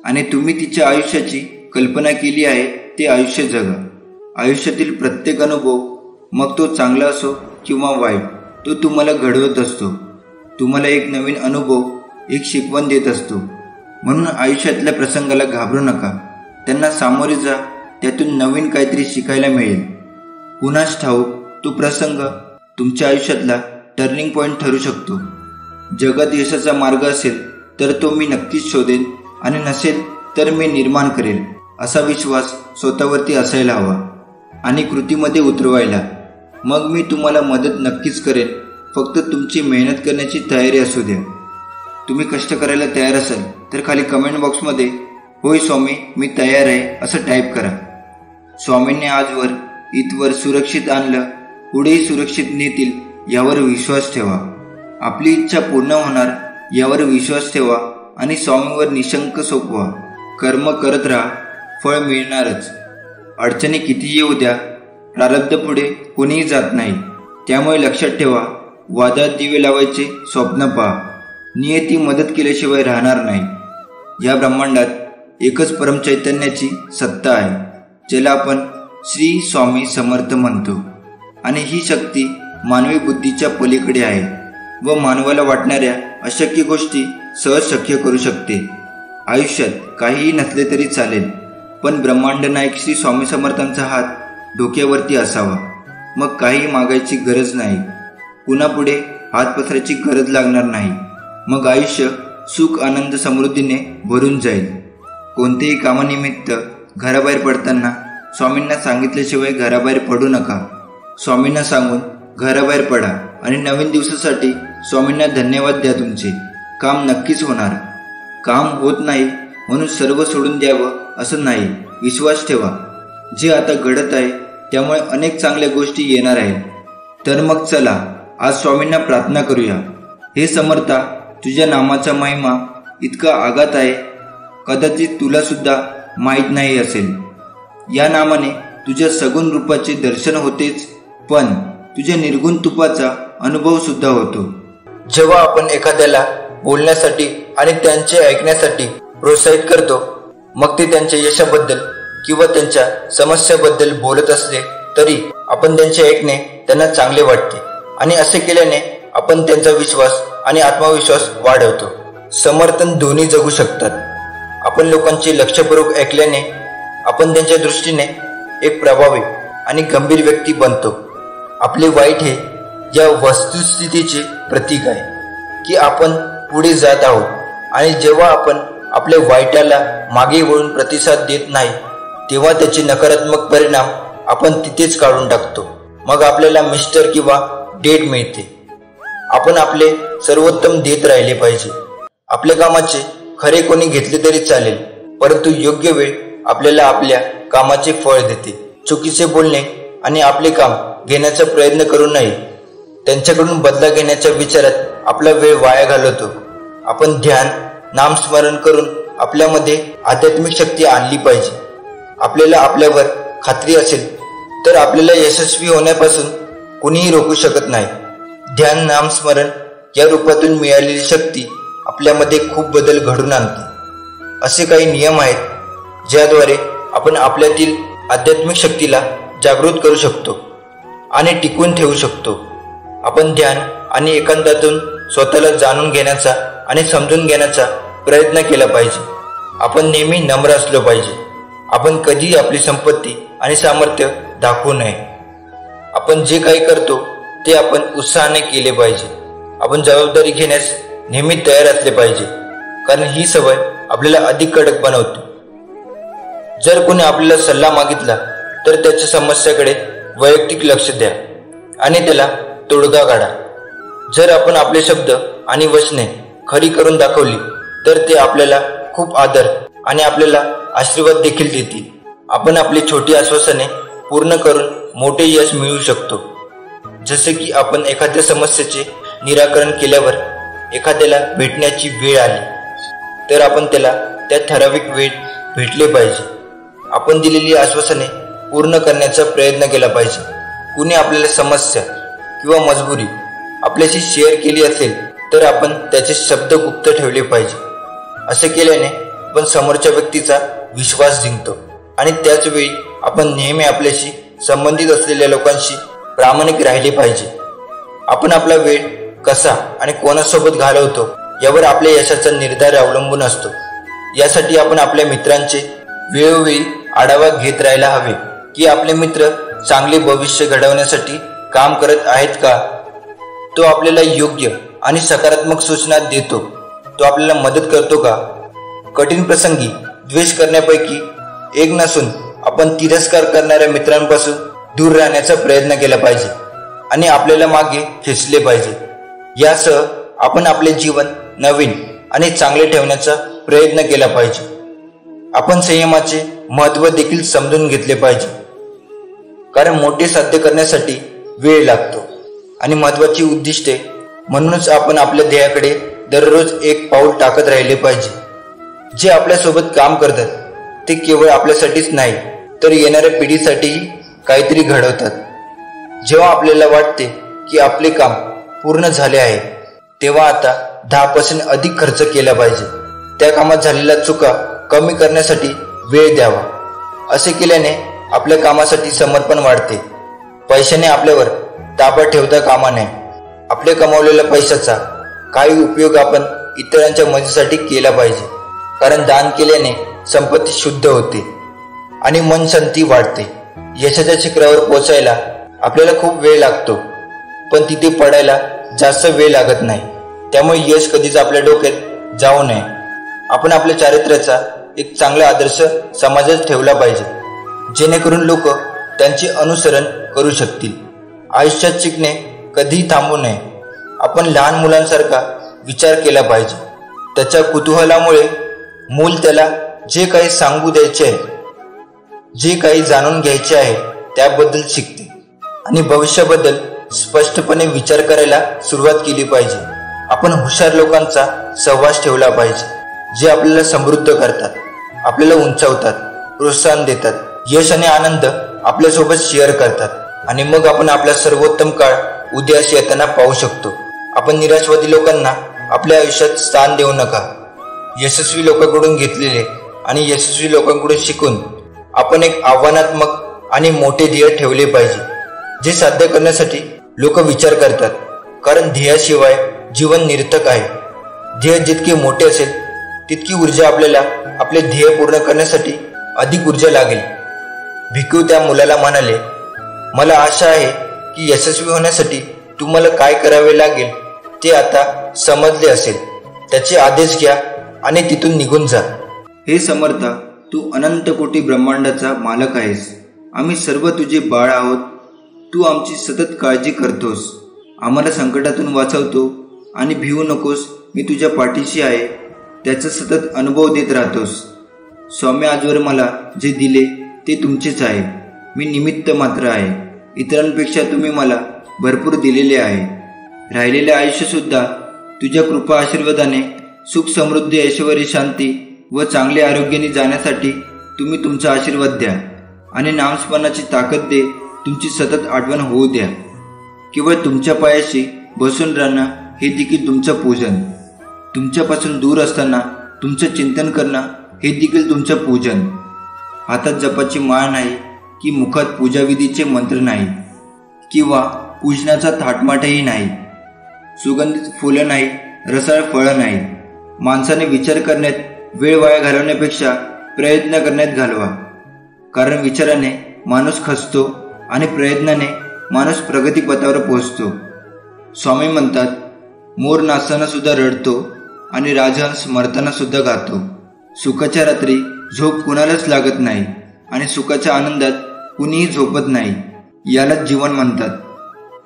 आणि तुम्ही तिच्या आयुष्याची कल्पना केली आहे ते आयुष्य जगा. आयुष्यातील प्रत्येक अनुभव, मग तो चांगला असो किंवा वाईट, तो तुम्हाला घडवत असतो. तुम्हाला एक नवीन अनुभव, एक शिकवण देत असतो. म्हणून आयुष्यातल्या प्रसंगाला घाबरू नका, त्यांना सामोरे जा. त्यातून नवीन काहीतरी शिकायला मिळेल. कुणास ठाऊक तो प्रसंग तुमच्या आयुष्यातला टर्निंग पॉईंट ठरू शकतो. जगात यशाचा मार्ग असेल तर तो मी नक्कीच शोधेन आणि नसेल तर मी निर्माण करेल, असा विश्वास स्वतःवरती असायला हवा आणि कृतीमध्ये उतरवायला. मग मी तुम्हाला मदत नक्कीच करेन. फक्त तुमची मेहनत करण्याची तयारी असू द्या. तुम्ही कष्ट करायला तयार असाल तर खाली कमेंट बॉक्समध्ये होय स्वामी, मी तयार आहे असं टाईप करा. स्वामींनी आजवर इथवर सुरक्षित आणलं, पुढेही सुरक्षित नेतील यावर विश्वास ठेवा. आपली इच्छा पूर्ण होणार यावर विश्वास ठेवा आणि स्वामींवर निशंक सोपवा. कर्म करत राहा, फळ मिळणारच. अडचणी किती येऊ द्या, प्रारब्ध पुढे कोणीही जात नाही. त्यामुळे लक्षात ठेवा, वादात दिवे लावायचे स्वप्न पहा. नियती मदत केल्याशिवाय राहणार नाही. या ब्रह्मांडात एकच परमचैतन्याची सत्ता आहे, ज्याला आपण श्री स्वामी समर्थ म्हणतो. आणि ही शक्ती मानवी बुद्धीच्या पलीकडे आहे व मानवाला वाटणाऱ्या अशक्य गोष्टी सहज शक्य करू शकते. आयुष्यात काहीही नसले तरी चालेल, पण ब्रह्मांड नायक श्री स्वामी समर्थांचा हात डोक्यावरती असावा. मग काही मागायची गरज नाही, कुणापुढे हात पसरायची गरज लागणार नाही. मग आयुष्य सुख, आनंद, समृद्धीने भरून जाईल. कोणतेही कामानिमित्त घराबाहेर पडताना स्वामींना सांगितल्याशिवाय घराबाहेर पडू नका. स्वामींना सांगून घराबाहेर पडा आणि नवीन दिवसासाठी स्वामींना धन्यवाद द्या. तुमचे काम नक्कीच होणार. काम होत नाही म्हणून सर्व सोडून द्यावं असं नाही. विश्वास ठेवा, जे आता घडत आहे त्यामुळे अनेक चांगल्या गोष्टी येणार आहेत. तर मग चला आज स्वामींना प्रार्थना करूया. हे समर्था, तुझ्या नामाचा महिमा इतका आगात आहे, कदाचित तुला सुद्धा माहीत नाही असेल. या नामाने तुझ्या सगुण रूपाचे दर्शन होतेच, पण तुझ्या निर्गुण तुपाचा अनुभव सुद्धा होतो. जेव्हा आपण एखाद्याला बोलण्यासाठी आणि त्यांचे ऐकण्यासाठी प्रोत्साहित करतो, मग ते त्यांच्या यशाबद्दल किंवा त्यांच्या समस्याबद्दल बोलत असले तरी आपण त्यांचे ऐकणे त्यांना चांगले वाटते आणि असे केल्याने आपण त्यांचा विश्वास आणि आत्मविश्वास वाढवतो. समर्थन दोन्ही जगू शकतात. आपण लोकांचे लक्षपूर्वक ऐकल्याने आपण त्यांच्या दृष्टीने एक प्रभावी आणि गंभीर व्यक्ती बनतो. आपले वाईट हे या वस्तुस्थितीचे प्रतीक आहे की आपण पुढे जात आहोत आणि जेव्हा आपण आपल्या वाईटाला मागे वळून प्रतिसाद देत नाही तेव्हा त्याचे नकारात्मक परिणाम आपण तिथेच काढून टाकतो. मग आपल्याला मिस्टर किंवा डेट मिळते. आपण आपले सर्वोत्तम देत राहिले पाहिजे. आपल्या कामाचे खरे कोणी घेतले तरी चालेल, परंतु योग्य वेळ आपल्याला आपल्या कामाचे फळ देते. चुकीचे बोलणे आणि आपले काम घेण्याचा प्रयत्न करू नये. त्यांच्याकडून बदला घेण्याच्या विचारात आपला वेळ वाया घालवतो. आपण ध्यान, नामस्मरण करून आपल्यामध्ये आध्यात्मिक शक्ती आणली पाहिजे. आपल्याला आपल्यावर खात्री असेल तर आपल्याला यशस्वी होण्यापासून कोणीही रोखू शकत नाही. ध्यान, नामस्मरण या रूपातून मिळालेली शक्ती आपल्यामध्ये खूप बदल घडवून आणते. असे काही नियम आहेत ज्याद्वारे आपण आपल्यातील आध्यात्मिक शक्तीला जागृत करू शकतो आणि टिकवून ठेवू शकतो. आपण ध्यान आणि एकांतातून स्वतःला जाणून घेण्याचा आणि समजून घेण्याचा प्रयत्न केला पाहिजे. आपण नेहमी नम्र असलो पाहिजे. आपण कधीही आपली संपत्ती आणि सामर्थ्य दाखवू नये. आपण जे काही करतो ते आपण उत्साहाने केले पाहिजे. आपण जबाबदारी घेण्यास नेहमी तयार असले पाहिजे, कारण ही सवय आपल्याला अधिक कडक बनवते. जर कोणी आपल्याला सल्ला मागितला तर त्याच्या समस्याकडे वैयक्तिक लक्ष द्या आणि त्याला तोडगा काढा. जर आपण आपले शब्द आणि वचने खरी करून दाखवली तर ते आपल्याला खूप आदर आणि आपल्याला आशीर्वाद देखील देतील. आपण आपली छोटी आश्वासने पूर्ण करून मोठे यश मिळवू शकतो. जसे की आपण एखाद्या समस्येचे निराकरण केल्यावर एखाद्याला भेटण्याची वेळ आली तर आपण त्याला त्या ठराविक वेळ भेटले पाहिजे. आपण दिलेली आश्वासने पूर्ण करण्याचा प्रयत्न केला पाहिजे. कुणी आपल्याला समस्या किंवा मजबुरी आपल्याशी शेअर केली असेल तर आपण त्याचे शब्द गुप्त ठेवले पाहिजे. असे केल्याने आपण समोरच्या व्यक्तीचा विश्वास जिंकतो आणि त्याच वेळी आपण नेहमी आपल्याशी संबंधित असलेल्या लोकांशी प्रामाणिक राहिले पाहिजे. आपण आपला वेळ कसा आणि कोणासोबत घालवतो यावर आपल्या यशाचा निर्धार अवलंबून असतो. यासाठी आपण आपल्या मित्रांचे वेळोवेळी आढावा घेत राहायला हवे की आपले मित्र चांगले भविष्य घडवण्यासाठी काम करत आहेत का. तो आपल्याला योग्य आणि सकारात्मक सूचना देतो. तो आपल्याला मदत करतो का. कठीण प्रसंगी द्वेष करण्यापैकी एक नसून आपण तिरस्कार करणाऱ्या मित्रांपासून दूर राहण्याचा प्रयत्न केला पाहिजे आणि आपल्याला मागे खेचले पाहिजे. यासह आपण आपले जीवन नवीन आणि चांगले ठेवण्याचा प्रयत्न केला पाहिजे. आपण संयमाचे महत्त्व देखील समजून घेतले पाहिजे, कारण मोठे साध्य करण्यासाठी वेळ लागतो आणि महत्त्वाची उद्दिष्टे. म्हणूनच आपण आपल्या ध्येयाकडे दररोज एक पाऊल टाकत राहिले पाहिजे. जे आपल्यासोबत काम करतात ते केवळ आपल्यासाठीच नाही तर येणाऱ्या पिढीसाठीही काहीतरी घडवतात. जेव्हा आपल्याला वाटते की आपले काम पूर्ण झाले आहे तेव्हा आता 10% अधिक खर्च केला पाहिजे. त्या कामात झालेल्या चुका कमी करण्यासाठी वेळ द्यावा. असे केल्याने आपल्या कामासाठी समर्पण वाढते. पैशाने आपल्यावर ताबा ठेवता कामा नये. आपल्या कमावलेल्या पैशाचा काही उपयोग आपण इतरांच्या मदतीसाठी केला पाहिजे, कारण दान केल्याने संपत्ती शुद्ध होते आणि मन शांती वाढते. यशाच्या शिखरावर पोहोचायला आपल्याला खूप वेळ लागतो, पण तिथे पडायला जास्त वेळ लागत नाही. त्यामुळे यश कधीच आपल्या डोक्यात जाऊ नये. आपण आपल्या चारित्र्याचा एक चांगला आदर्श समाजात ठेवला पाहिजे, जेणेकरून लोक त्यांचे अनुसरण करू शकतील. आयुष्यात शिकणे कधीही थांबू नये. आपण लहान मुलांसारखा विचार केला पाहिजे. त्याच्या कुतूहलामुळे मूल त्याला जे काही सांगू द्यायचे आहे, जे काही जाणून घ्यायचे आहे त्याबद्दल शिकते आणि भविष्याबद्दल स्पष्टपणे विचार करायला सुरुवात केली पाहिजे. आपण हुशार लोकांचा सहवास ठेवला पाहिजे, जे आपल्याला समृद्ध करतात, आपल्याला उंचावतात, प्रोत्साहन देतात, यश आणि आनंद आपल्यासोबत शेअर करतात आणि मग आपण आपला सर्वोत्तम काळ उद्यास येताना पाहू शकतो. आपण निराशवादी लोकांना आपल्या आयुष्यात स्थान देऊ नका. यशस्वी लोकांकडून घेतलेले आणि यशस्वी लोकांकडून शिकून आपण एक आव्हानात्मक आणि मोठे ध्येय ठेवले पाहिजे, जे साध्य करण्यासाठी लोक विचार करतात, कारण ध्येयाशिवाय जीवन निरर्थक आहे. ध्येय जितके मोठे असेल तितकी ऊर्जा आपल्याला आपले ध्येय पूर्ण करण्यासाठी अधिक ऊर्जा लागेल. भिक्खू त्या मुलाला म्हणाले, मला आशा आहे की यशस्वी होण्यासाठी तुम्हाला काय करावे लागेल ते आता समजले असेल. त्याचे आदेश घ्या आणि तिथून निघून जा. हे समर्था, तू अनंत कोटी ब्रह्मांडाचा मालक आहेस. आम्ही सर्व तुझे बाळ आहोत. तू आमची सतत काळजी करतोस, आम्हाला संकटातून वाचवतो आणि भिवू नकोस, मी तुझ्या पाठीशी आहे, त्याचा सतत अनुभव देत राहतोस. स्वामी, आजवर मला जे दिले ते तुमचेच आहे. मी निमित्त मात्र आहे. इतरांपेक्षा तुम्ही मला भरपूर दिलेले आहे. राहिलेले आयुष्यसुद्धा तुझ्या कृपा आशीर्वादाने सुख, समृद्धी, ऐश्वर्य, शांती व चांगले आरोग्याने जाण्यासाठी तुम्ही तुमचा आशीर्वाद द्या आणि नामस्मरणाची ताकद दे. तुमची सतत आठवण होऊ द्या. केवळ तुमच्या पायाशी बसून राहणं हे देखील तुमचं पूजन. तुमच्यापासून दूर असताना तुमचं चिंतन करणं हे देखील तुमचं पूजन. हातात जपाची माळ नाही की मुखात पूजाविधीचे मंत्र नाही किंवा पूजनाचा थाटमाटही नाही. सुगंधित फुलं नाही, रसाळ फळं नाही. माणसाने विचार करण्यात वेळ वाया घालवण्यापेक्षा प्रयत्न करण्यात घालवा. कारण विचाराने माणूस खचतो आणि प्रयत्नाने माणूस प्रगतीपथावर पोहोचतो. स्वामी म्हणतात, मोर नाचताना सुद्धा रडतो आणि राजहंस मरताना सुद्धा गातो. सुखाच्या रात्री झोप कुणालाच लागत नाही आणि सुखाच्या आनंदात कुणीही झोपत नाही. यालाच जीवन म्हणतात.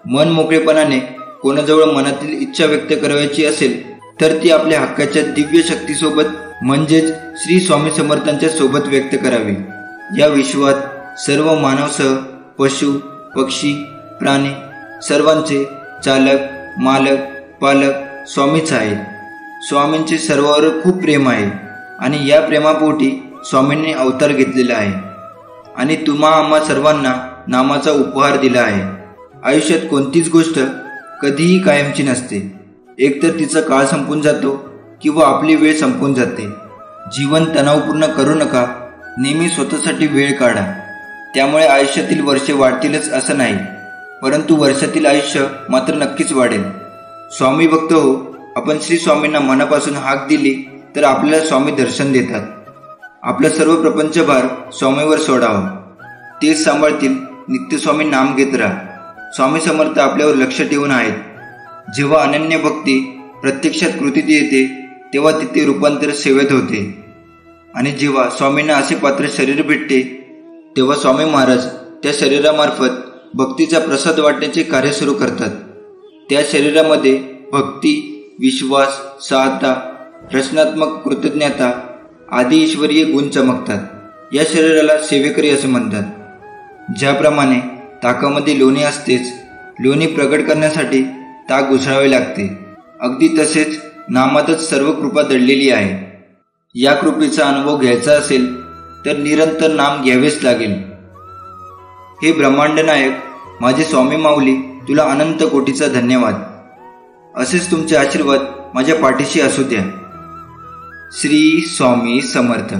मन मोकळेपणाने कोणाजवळ मनातील इच्छा व्यक्त करायची असेल तर ती आपल्या हक्काच्या दिव्य शक्तीसोबत म्हणजेच श्री स्वामी समर्थांच्या सोबत व्यक्त करावी. या विश्वात सर्व मानवसह पशु, पक्षी, प्राणी सर्वांचे चालक, मालक, पालक स्वामीच आहेत. स्वामींचे सर्वांवर खूप प्रेम आहे आणि या प्रेमापोटी स्वामींनी अवतार घेतलेला आहे आणि तुम्हा आम्हा सर्वांना नामाचा उपहार दिला आहे. आयुष्यात कोणतीच गोष्ट कधीही कायमची नसते. एकतर तिचा काळ संपून जातो किंवा आपली वेळ संपून जाते. जीवन तणावपूर्ण करू नका. नेहमी स्वतःसाठी वेळ काढा. त्यामुळे आयुष्यातील वर्षे वाढतीलच असं नाही, परंतु वर्षातील आयुष्य मात्र नक्कीच वाढेल. स्वामी भक्त हो, आपण श्री स्वामींना मनापासून हाक दिली तर आपल्याला स्वामी दर्शन देतात. आपला सर्व प्रपंचभार स्वामीवर सोडावा. तेच सांभाळतील. नित्यस्वामी नाम घेत राहा. स्वामी समर्थ आपल्यावर लक्ष ठेवून आहेत. जेव्हा अनन्य भक्ती प्रत्यक्षात कृतीत येते तेव्हा तिथे रूपांतर सेवेत होते आणि जेव्हा स्वामींना असे पात्र शरीर भेटते तेव्हा स्वामी महाराज त्या शरीरामार्फत भक्तीचा प्रसाद वाटण्याचे कार्य सुरू करतात. त्या शरीरामध्ये भक्ती, विश्वास, सहायता, रचनात्मक कृतज्ञता आदी ईश्वरीय गुण चमकतात. या शरीराला सेवेकरी असे म्हणतात. ज्याप्रमाणे ताकामध्ये लोणी असतेच, लोणी प्रगट करण्यासाठी ताक घुसळावे लागते, अगदी तसेच नामातच सर्व कृपा दडलेली आहे. या कृपेचा अनुभव घ्यायचा असेल तर निरंतर नाम घ्यावेच लागेल. हे ब्रह्मांड नायक, माझे स्वामी माऊली, तुला अनंत कोटीचा धन्यवाद. असेच तुमचे आशीर्वाद माझ्या पाठीशी असू द्या. श्री स्वामी समर्थ.